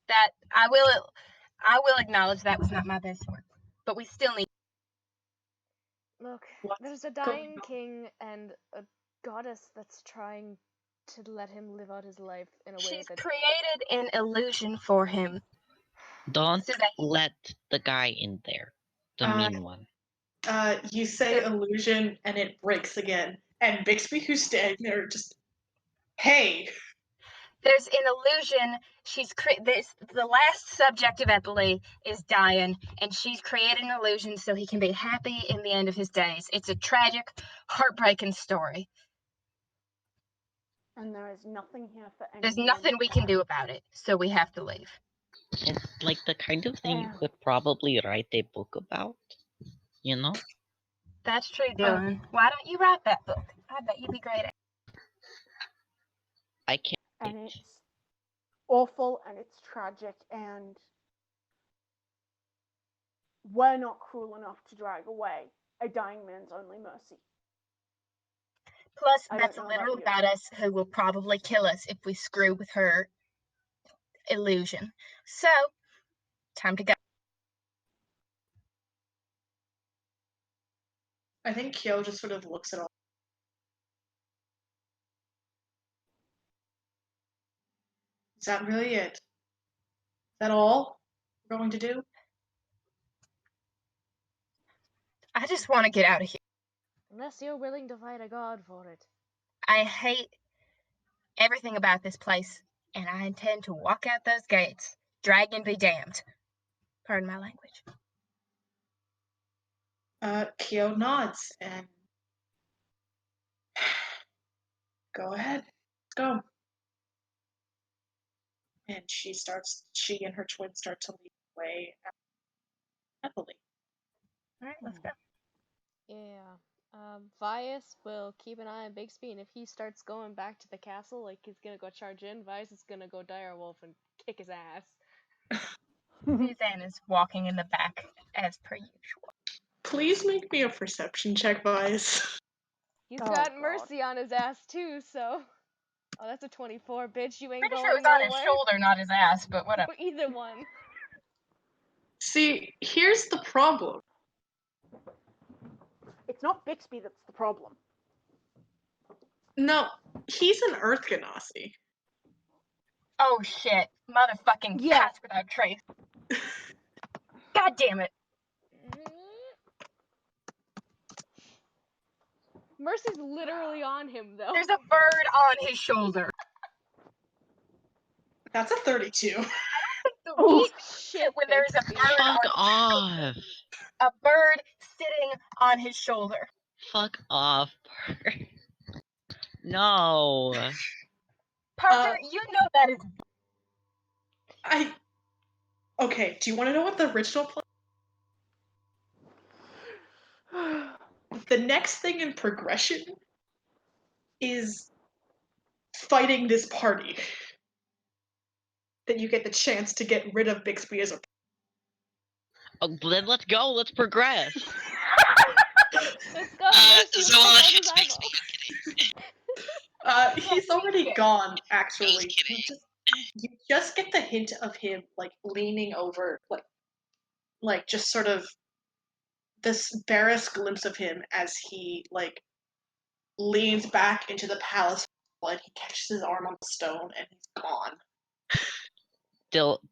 That I will acknowledge that was not my best work. But we still need Look, What's there's a going dying on? king and a goddess that's trying to let him live out his life in a way she's that. created an illusion for him. Don't So that let the guy in there. The mean one. You say illusion and it breaks again. And Bixby, who's standing there, just, hey! there's an illusion. The last subject of Epoli is dying, and she's created an illusion so he can be happy in the end of his days. It's a tragic, heartbreaking story. and there is nothing here for anyone. There's nothing we can do about it, so we have to leave. It's like the kind of thing you Yeah. could probably write a book about. You know? That's true, Dylan. Why don't you write that book? I bet you'd be great at it. I can't. And it's awful and it's tragic and we're not cruel enough to drag away a dying man's only mercy. Plus, I that's a don't know about literal you. goddess who will probably kill us if we screw with her illusion. So, time to go. I think Kyo just sort of looks at all. Is that really it? Is that all we're going to do? I just want to get out of here. Unless you're willing to fight a god for it. I hate everything about this place, and I intend to walk out those gates. Dragon be damned. Pardon my language. Kyo nods and go ahead. Let's go. And she and her twin start to lead the way happily. Alright, let's go. Yeah. Vias will keep an eye on Bixby, and if he starts going back to the castle, like he's gonna go charge in, Vias is gonna go dire wolf and kick his ass. Suzanne is walking in the back as per usual. Please make me a perception check, guys. He's Oh, got God. Mercy on his ass too, so. Oh, that's a 24, bitch. You ain't Pretty going sure it was on nowhere. his shoulder, not his ass, but whatever. Either one. See, here's the problem. It's not Bixby that's the problem. No, he's an Earth Ganassi. Oh shit. Motherfucking Yeah. cats without trace. God damn it. Mercy's literally on him, though. There's a bird on his shoulder. That's a 32. Oh, Eat shit when there's a bird Fuck on off. a bird sitting on his shoulder. Fuck off. No. Parker, you know that is. Okay, do you want to know what the original plan? The next thing in progression is fighting this party. Then you get the chance to get rid of Bixby as a. Oh, then let's go. Let's progress. Let's go. Let's see what Zoella the hits fuck Bixby. eyeball. I'm kidding. He's already gone, actually. kidding. You just get the hint of him, like, leaning over, like just sort of this barest glimpse of him as he, like, leans back into the palace and he catches his arm on the stone and he's gone.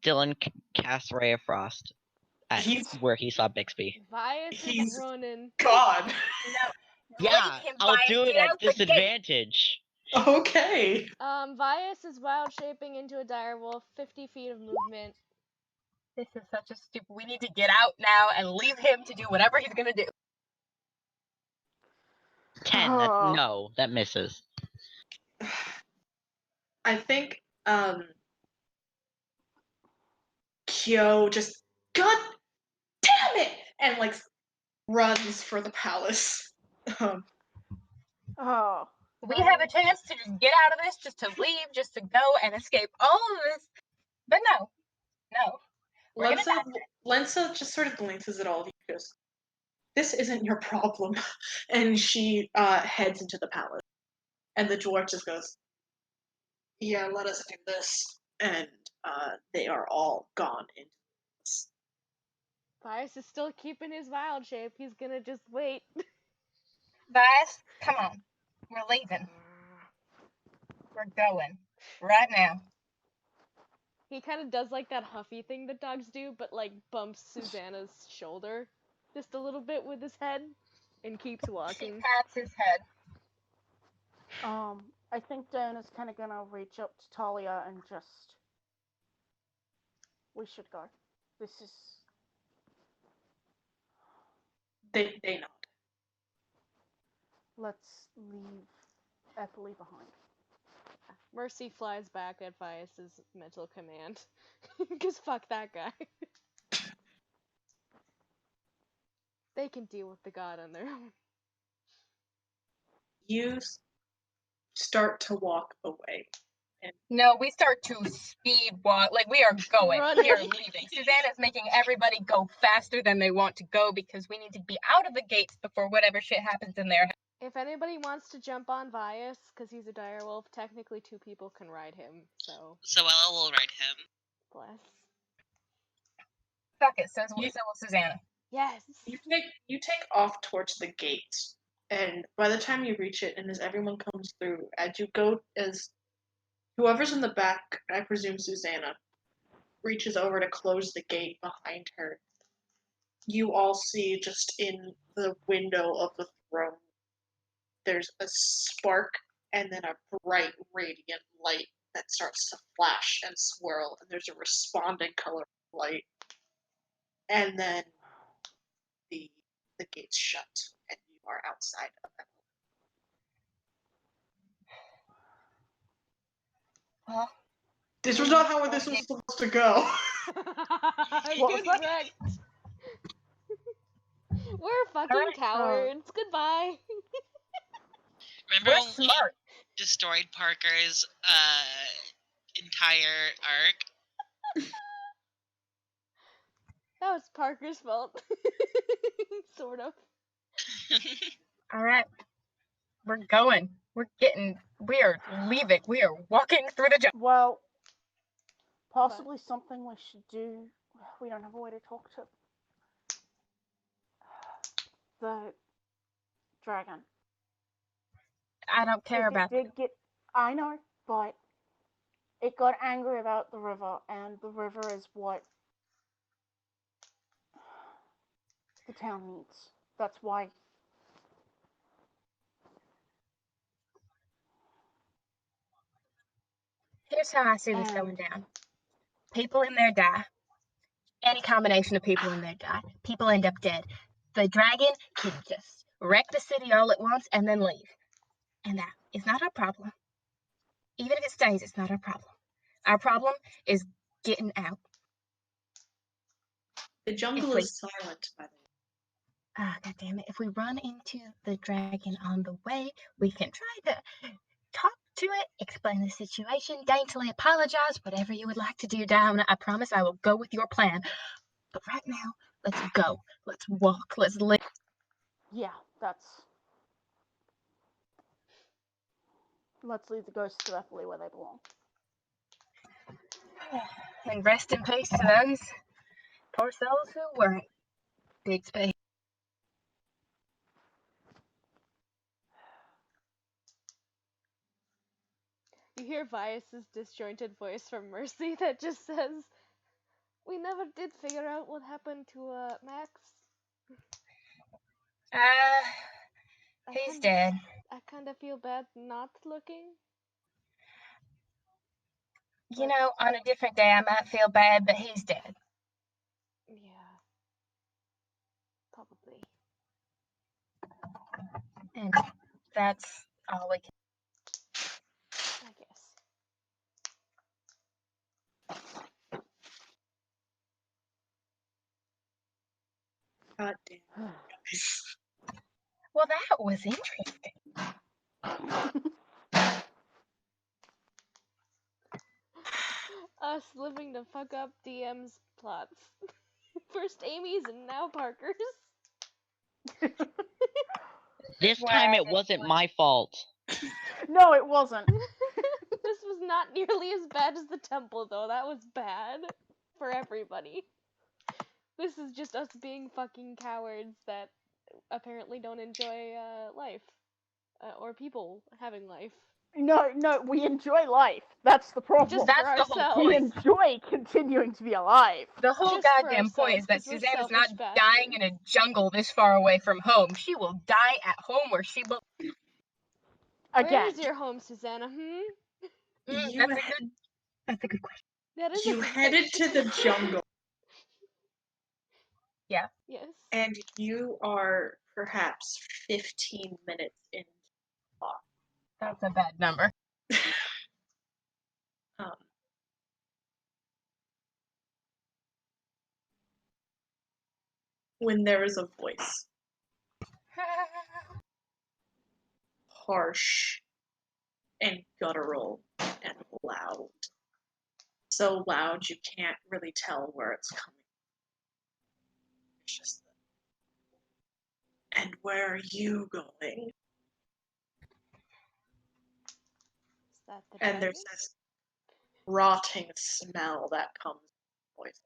Dylan casts Ray of Frost at where he saw Bixby. Vias He's is running. gone. No. Yeah, Leave him, I'll Vias, do it get at out the gate. disadvantage. Okay. Vias is wild shaping into a direwolf, 50 feet of movement. This is such a stupid. We need to get out now and leave him to do whatever he's gonna do. 10. No, that misses. I think Kyo just, God damn it, and like runs for the palace. We have a chance to just get out of this, just to leave, just to go and escape all of this. But no. We're gonna die. Lensa just sort of glances at all of you and goes, "This isn't your problem," and she heads into the palace. And the dwarf just goes, "Yeah, let us do this." And they are all gone into this. Vias is still keeping his wild shape. He's gonna just wait. Vias, come on. We're leaving. We're going. Right now. He kind of does like that huffy thing that dogs do, but like bumps Susanna's shoulder just a little bit with his head and keeps He walking. pats his head. I think Dana's kind of gonna reach up to Talia and just. We should go. This is. They nod. Let's leave Epoli behind. Mercy flies back at Vias's mental command. Because fuck that guy. They can deal with the god on their own. You start to walk away. No, we start to speed walk. Like, we are going. Running. We are leaving. Susanna's making everybody go faster than they want to go because we need to be out of the gates before whatever shit happens in there. If anybody wants to jump on Vias, because he's a direwolf, technically 2 people can ride him, so. Zoella will ride him. Bless. Fuck it, so will Susanna. Yes! You take off towards the gates, and by the time you reach it, and as everyone comes through, as whoever's in the back, I presume Susanna, reaches over to close the gate behind her, you all see just in the window of the throne, there's a spark and then a bright, radiant light that starts to flash and swirl, and there's a responding color of light. And then the gates shut, and you are outside of them. Well, this was not how this was supposed to go. Good correct. We're fucking cowards. Goodbye. Remember we're when smart. we destroyed Parker's entire arc? That was Parker's fault. Sort of. Alright. We're going. We are leaving. We are walking through the jungle. Well, possibly something we should do. We don't have a way to talk to the dragon. I don't care about it. I know, but it got angry about the river, and the river is what the town needs. That's why. Here's how I see this going down. People in there die. Any combination of people in there die. People end up dead. The dragon can just wreck the city all at once and then leave. And that is not our problem. Even if it stays, it's not our problem. Our problem is getting out. The jungle is silent, by the way. Ah, God damn it. If we run into the dragon on the way, we can try to talk to it, explain the situation, daintily apologize, whatever you would like to do, Diana. I promise I will go with your plan. But right now, let's go. Let's walk. Let's live. Yeah, that's. Let's leave the ghosts to Epoli where they belong. And rest in peace to those poor souls who weren't. Big space. You hear Vias's disjointed voice from Mercy that just says, "We never did figure out what happened to Max." He's dead. I kind of feel bad not looking. You know, on a different day I might feel bad, but he's dead. Yeah. Probably. And that's all we can. I guess. God damn. Well, that was interesting. Us living to fuck up DM's plots. First Amy's and now Parker's. This time it wasn't my fault. No, it wasn't. This was not nearly as bad as the temple, though. That was bad for everybody. This is just us being fucking cowards that apparently don't enjoy life. Or people having life. No, we enjoy life. That's the problem. Just That's for the whole ourselves. We point. enjoy continuing to be alive. The whole Just for goddamn point is that ourselves, 'cause we're Suzanne is not selfish dying in a jungle this far away from home. She will die at home where she will. Again. Where's your home, Susanna? That's a good question. That is You a headed to the jungle. Yeah. Yes. And you are perhaps 15 minutes into the walk. That's a bad number. When there is a voice. Harsh and guttural and loud. So loud you can't really tell where it's coming. It's just and where are you going? Is that the And there's this rotting smell that comes from the voice.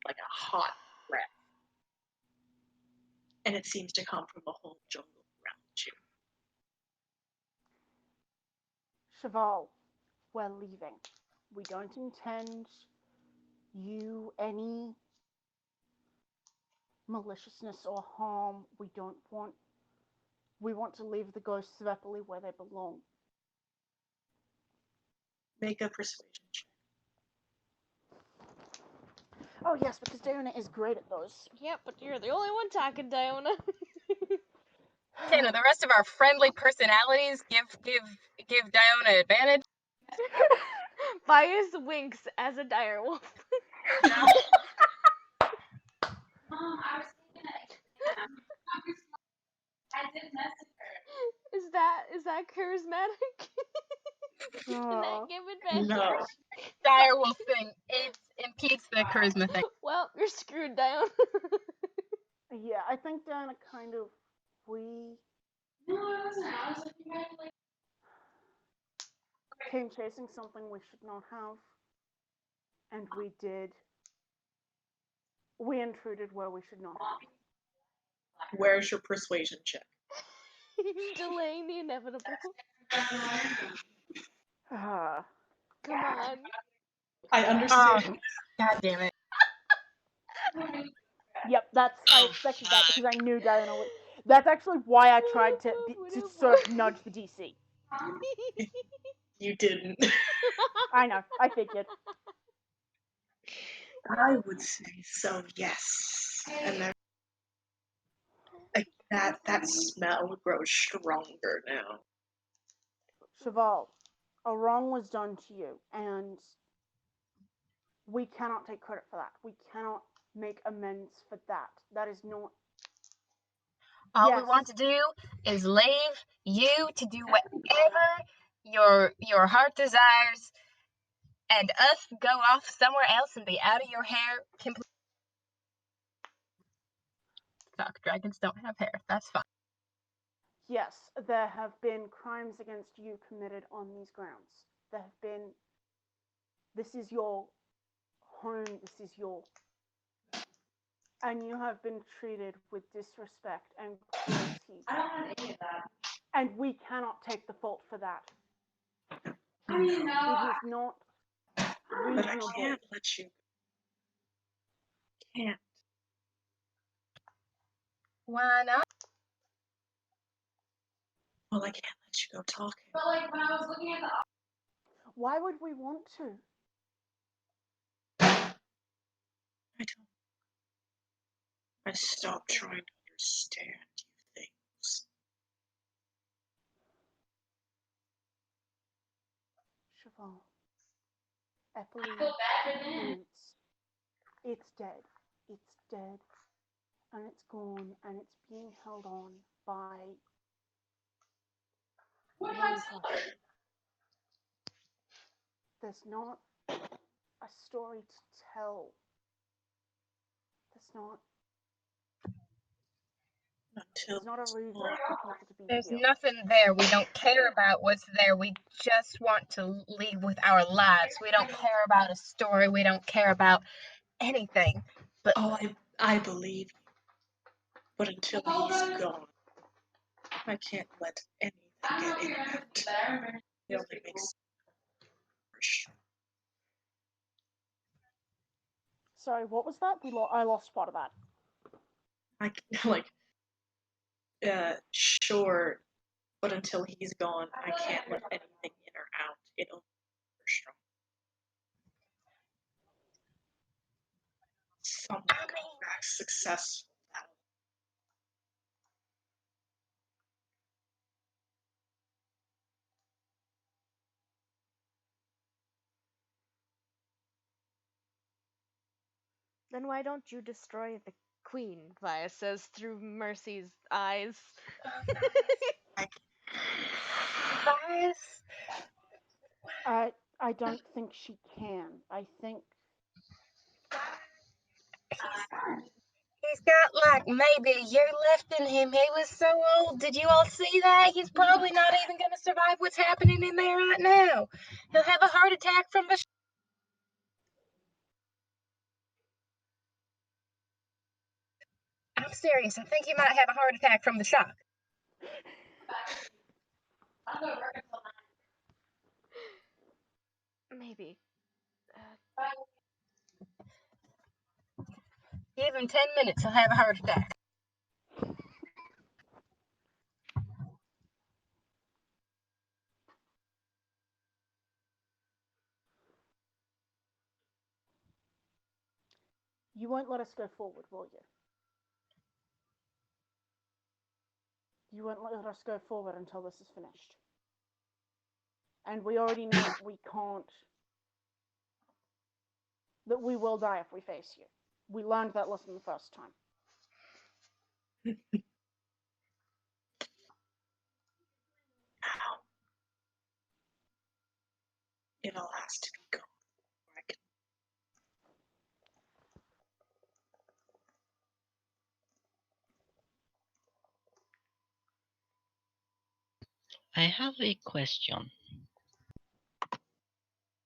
Like a hot breath. And it seems to come from the whole jungle around you. Cheval, we're leaving. We don't intend you any maliciousness or harm. We want to leave the ghosts of Epoli where they belong. Make a persuasion check. Oh yes, because Diona is great at those. Yep, but you're the only one talking, Diona. Okay, now the rest of our friendly personalities give Diona advantage. Bias winks as a direwolf. I did message her. Is that charismatic? Can that give advantage? No. Direwolf thing impedes the charisma thing. Well, you're screwed, Diona. Yeah, I think Diona kind of we No, I wasn't. I was like, congratulations. came chasing something we should not have. And we did. We intruded where we should not have. Where's your persuasion check? Delaying the inevitable. Come on. I understand. God damn it. Yep, I expected that because I knew Diana would. That's actually why I tried to sort of nudge the DC. You didn't. I know, I figured. I would say so, yes. And then like that smell grows stronger now. Cheval, a wrong was done to you, and we cannot take credit for that. We cannot make amends for that. That is not. All we want to do is leave you to do whatever your heart desires, and us go off somewhere else and be out of your hair completely. Fuck, dragons don't have hair. That's fine. Yes, there have been crimes against you committed on these grounds. There have been. This is your home. This is your. And you have been treated with disrespect and cruelty. I don't want any of that. And we cannot take the fault for that. I mean, no. It is not But I reasonable. can't let you. Can't. Why not? Well, I can't let you go talking. But like when I was looking at the Why would we want to? I don't. I stopped trying to understand you things. Cheval. Epoli. I feel bad for them. It's dead. It's dead. And it's gone. And it's being held on by What one am I person. There's not a story to tell. There's not. Until There's not a reason for people to be There's here. nothing there. We don't care about what's there. We just want to leave with our lives. We don't care about a story. We don't care about anything. But I believe you. But until he's gone, I can't let anything get in that. It only makes worse. Sorry, what was that? I lost part of that. Sure, but until he's gone, I can't let anything in or out. It only makes worse strong. Someone come back successful. Then why don't you destroy the queen? Via says through Mercy's eyes. Bias. I don't think she can. I think He's got like maybe a year left in him. He was so old. Did you all see that? He's probably not even going to survive what's happening in there right now. He'll have a heart attack from the. I'm serious. I think he might have a heart attack from the shock. I'm gonna work until 9. Maybe. Give him 10 minutes, he'll have a heart attack. you won't let us go forward, will you? You won't let us go forward until this is finished. And we already know that we can't. That we will die if we face you. We learned that lesson the first time. It all has to be gone. I have a question.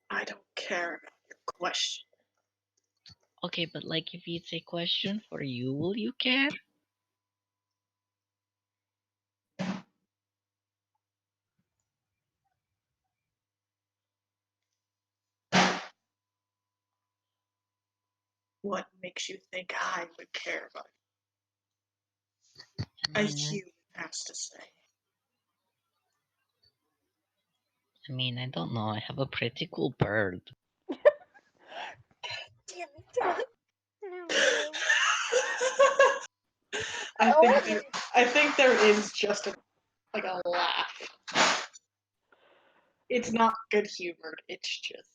I don't care about your question. Okay, but like if it's a question for you, will you care? What makes you think I would care about it? I A mean, human has to say. I don't know. I have a pretty cool bird. Damn it. I think there is just a laugh. It's not good humored. It's just.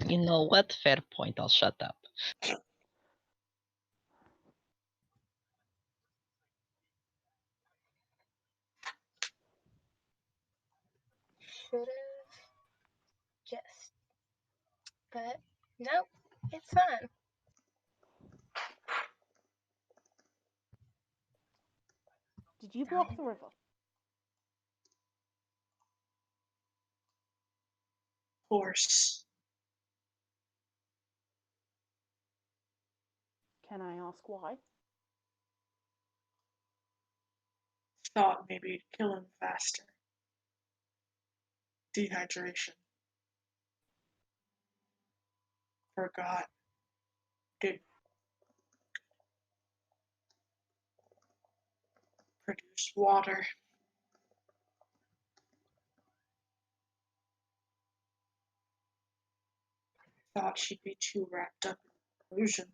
You know what? Fair point. I'll shut up. Should've just. But nope, it's fine. Did you block the river? Of course. Can I ask why? Thought maybe it'd kill him faster. Dehydration. Forgot. Didn't produce water. Thought she'd be too wrapped up in the illusion.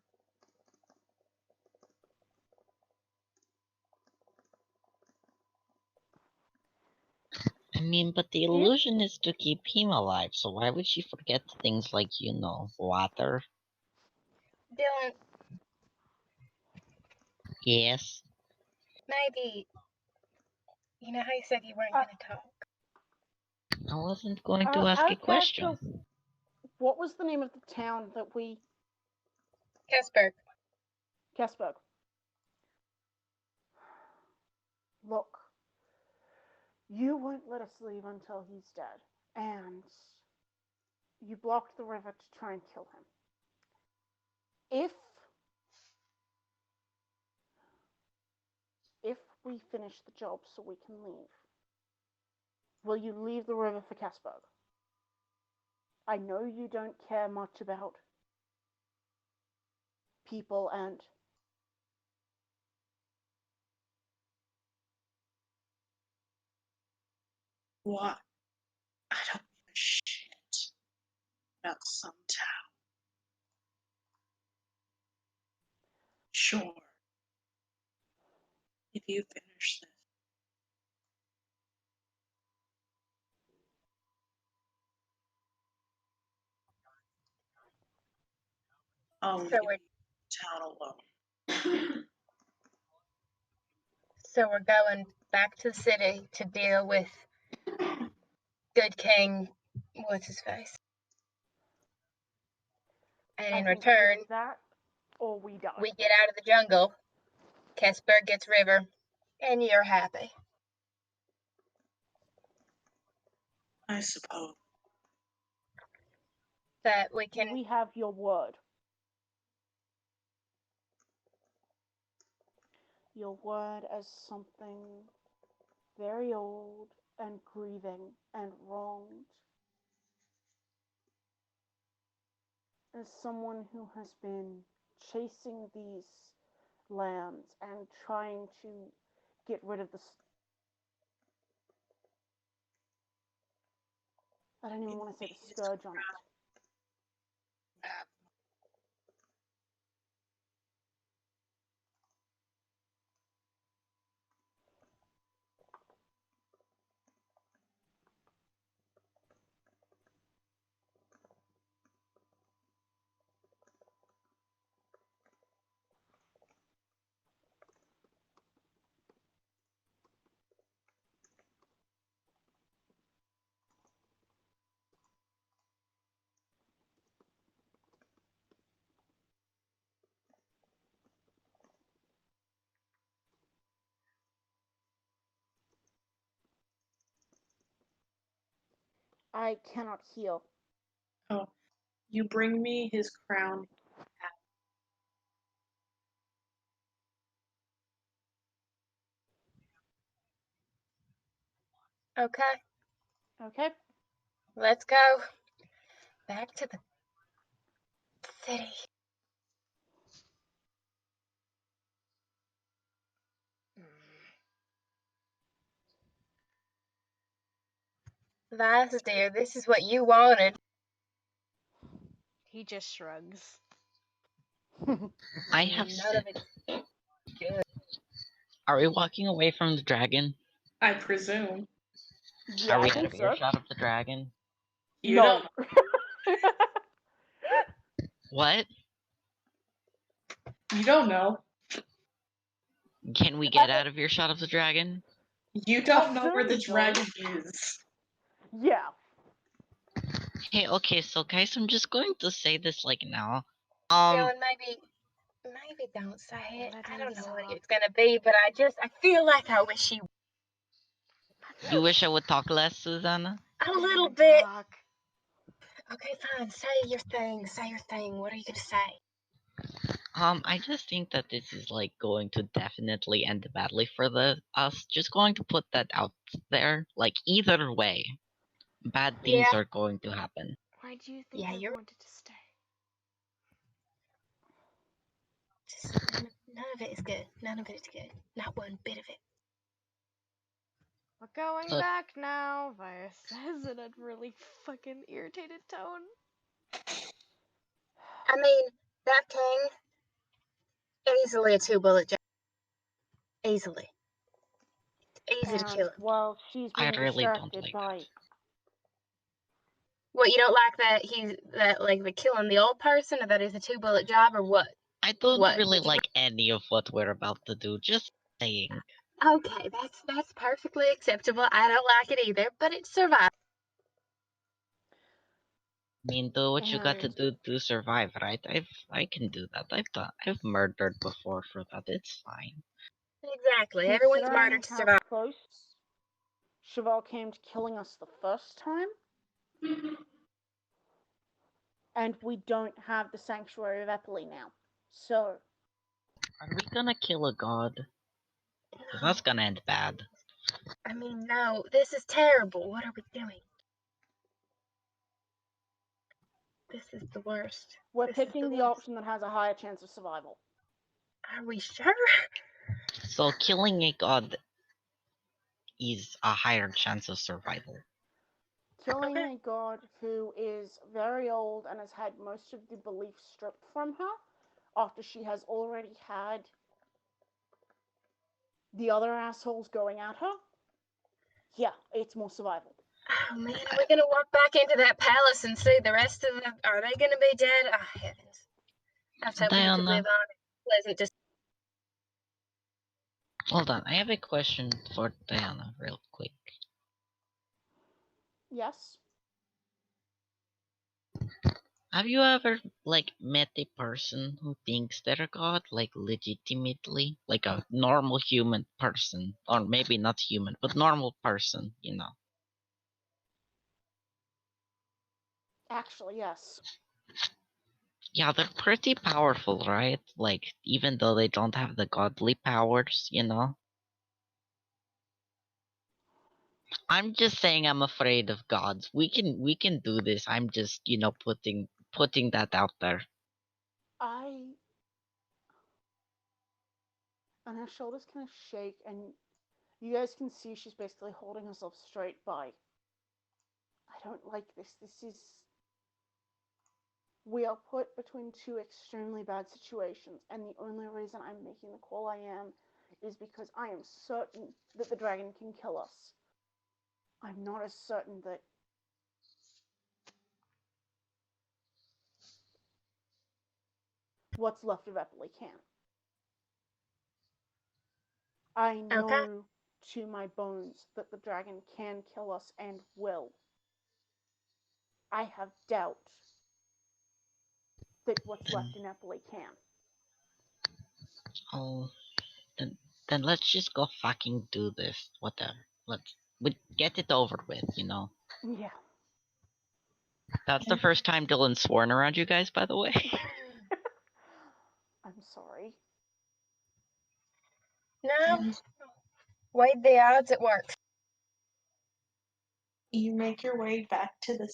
I mean, but the illusion is to keep him alive, so why would she forget things like, water? Dylan, Yes. maybe. You know how you said you weren't going to talk? I wasn't going to Out ask a of question. character, what was the name of the town that we... Kesberg. Kesberg. Look, you won't let us leave until he's dead, and you blocked the river to try and kill him. If we finish the job so we can leave, will you leave the river for Kesberg? I know you don't care much about people and... What? I don't give a shit about some town. Sure. If you finish this. I'll leave the town alone. So we're going back to the city to deal with Good King, what's his face? And in return, that, or we die. we get out of the jungle, Kesberg gets river, and you're happy. I suppose. That we can... We have your word. Your word as something very old and grieving and wronged. As someone who has been chasing these lands and trying to get rid of the... I don't even want to say the scourge on it. I cannot heal. Oh, you bring me his crown. Okay. Okay. Let's go. Back to the city. Vice, dear, this is what you wanted. He just shrugs. I have None of it's good. Are we walking away from the dragon? I presume. Yeah, Are I we out think of so. earshot of the dragon? You No. What? You don't know. Can we get out of earshot of the dragon? You don't know where the Assume so. dragon is. Yeah. Hey, okay, so guys, I'm just going to say this like now. Dylan, maybe don't say it. Let I him don't know what talk. it's gonna be, but I feel like I wish you You wish I would talk less, Susanna? a Let little him bit. talk. Okay, fine. Say your thing. Say your thing. What are you gonna say? I just think that this is like going to definitely end badly for us. Just going to put that out there. Like either way, bad things Yeah. are going to happen. Why do you think Yeah, I you're wanted to stay? just none of it is good. None of it is good. Not one bit of it. We're going Look. back now, Via says in a really fucking irritated tone. I mean, that king, easily a 2-bullet job. Easily. Easy to And kill him. while she's I being really don't distracted like by that. What, you don't like that like the killing the old person, or that is a 2-bullet job, or what? I don't What? really like any of what we're about to do. Just saying. Okay, that's perfectly acceptable. I don't like it either, but it's survival. I mean, do what you got to and do to survive, right? I can do that. I've murdered before for that. It's fine. Exactly. Everyone's considering murdered to how survive. close Cheval came to killing us the first time, and we don't have the Sanctuary of Epoli now. So, Are we gonna kill a god? 'Cause that's gonna end bad. I mean, no, this is terrible. What are we doing? This is the worst. we're This is picking the worst. option that has a higher chance of survival. Are we sure? So killing a god is a higher chance of survival. Killing Okay. a god who is very old and has had most of the beliefs stripped from her after she has already had the other assholes going at her, yeah, it's more survival. Oh man, are we gonna walk back into that palace and see the rest of them? Are they gonna be dead? Oh heavens! I was hoping we could Diana, live on. Pleasant, just hold on. I have a question for Diana, real quick. Yes. Have you ever like met a person who thinks they're a god, like legitimately, like a normal human person, or maybe not human, but normal person, you know? Actually, yes. Yeah, they're pretty powerful, right? Like even though they don't have the godly powers, you know? I'm just saying I'm afraid of gods. We can do this. I'm just, you know, putting that out there. And her shoulders kind of shake, and you guys can see she's basically holding herself straight by. I don't like this. We are put between two extremely bad situations, and the only reason I'm making the call I am is because I am certain that the dragon can kill us. I'm not as certain that what's left of Epoli can. I know to my bones that the dragon can kill us and will. I have doubt that what's left in Epoli can. Oh, then let's just go fucking do this. Whatever. We get it over with, you know. Yeah. That's the first time Dylan's sworn around you guys, by the way. I'm sorry. no. Weighed the odds. It worked. You make your way back to the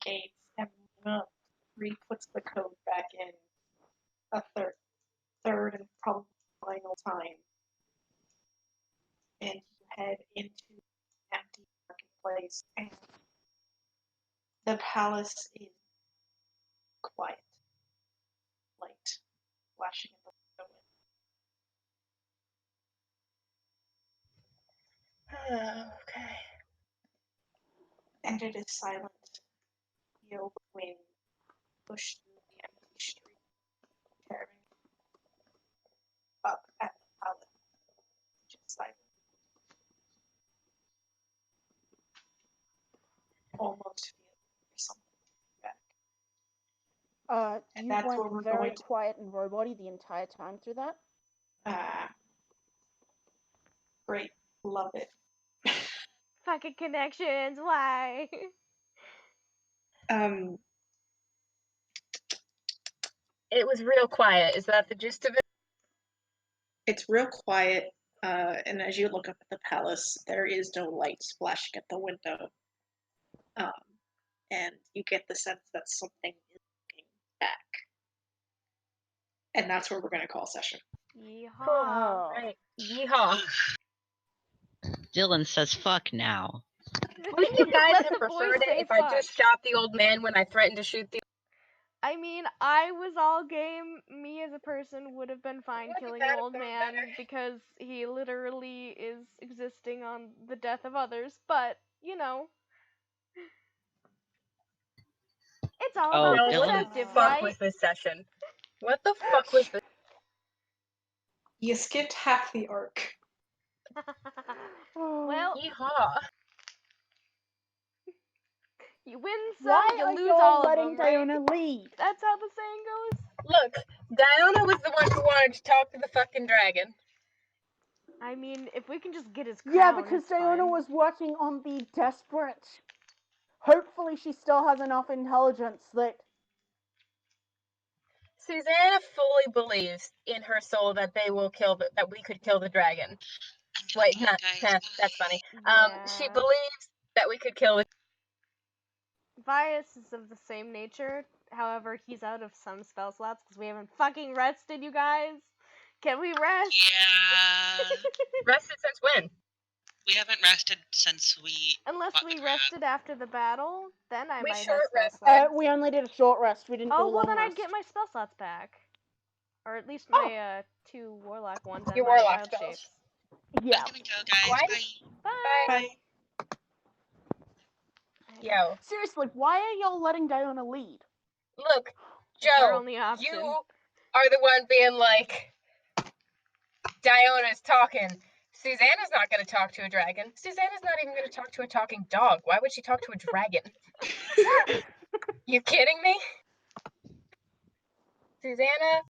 gates, and re-puts the code back in a third and probably final time. And you head into the empty marketplace, and the palace is quiet. Light flashing in the window. Okay. And it is silent. The open wind pushed through the empty street, tearing up at the pallet, just silent. Almost feel there's something back. And You that's went where we're very going to. quiet and roboty the entire time through that. Great. Love it. Fucking connections, why? It was real quiet. Is that the gist of it? It's real quiet, and as you look up at the palace, there is no light splashing at the window. And you get the sense that something is looking back. And that's where we're going to call session. Yeehaw. Oh. Right. Yeehaw. Dylan says fuck now. Wouldn't you guys Let have the boy preferred it say if I fuck. just shot the old man when I threatened to shoot the I mean, I was all game. Me as a person would have been fine Wouldn't killing that an have old been man better? because he literally is existing on the death of others, but, you know. It's all Oh, about What the perspective, fuck right? was this session? What the fuck was this? You skipped half the arc. Well, Yeehaw. you win some, Why you are lose y'all all of letting them, right? Diona lead? That's how the saying goes. Look, Diona was the one who wanted to talk to the fucking dragon. I mean, if we can just get his crown, Yeah, because it's Diona fine. was working on the desperate. Hopefully, she still has enough intelligence that. Susanna fully believes in her soul that they will that we could kill the dragon. Wait, not that's funny. She Yeah. believes that we could kill the Vias is of the same nature. However, he's out of some spell slots because we haven't fucking rested, you guys. Can we rest? Yeah. rested since when? We haven't rested since we Unless fought we the crab. rested after the battle, then I We might short have spell rested. slots. We only did a short rest. We didn't do a Oh, well long then rest. I'd get my spell slots back. Or at least my 2 warlock ones and Your my warlock wild spells. shapes. Yeah. I'm gonna go, guys. What? Bye. Bye! Bye. Yo, Seriously, why are y'all letting Diona lead? look, It's our Joe, only option. you are the one being like, Diona's talking. Susanna's not going to talk to a dragon. Susanna's not even going to talk to a talking dog. Why would she talk to a dragon? You kidding me? Susanna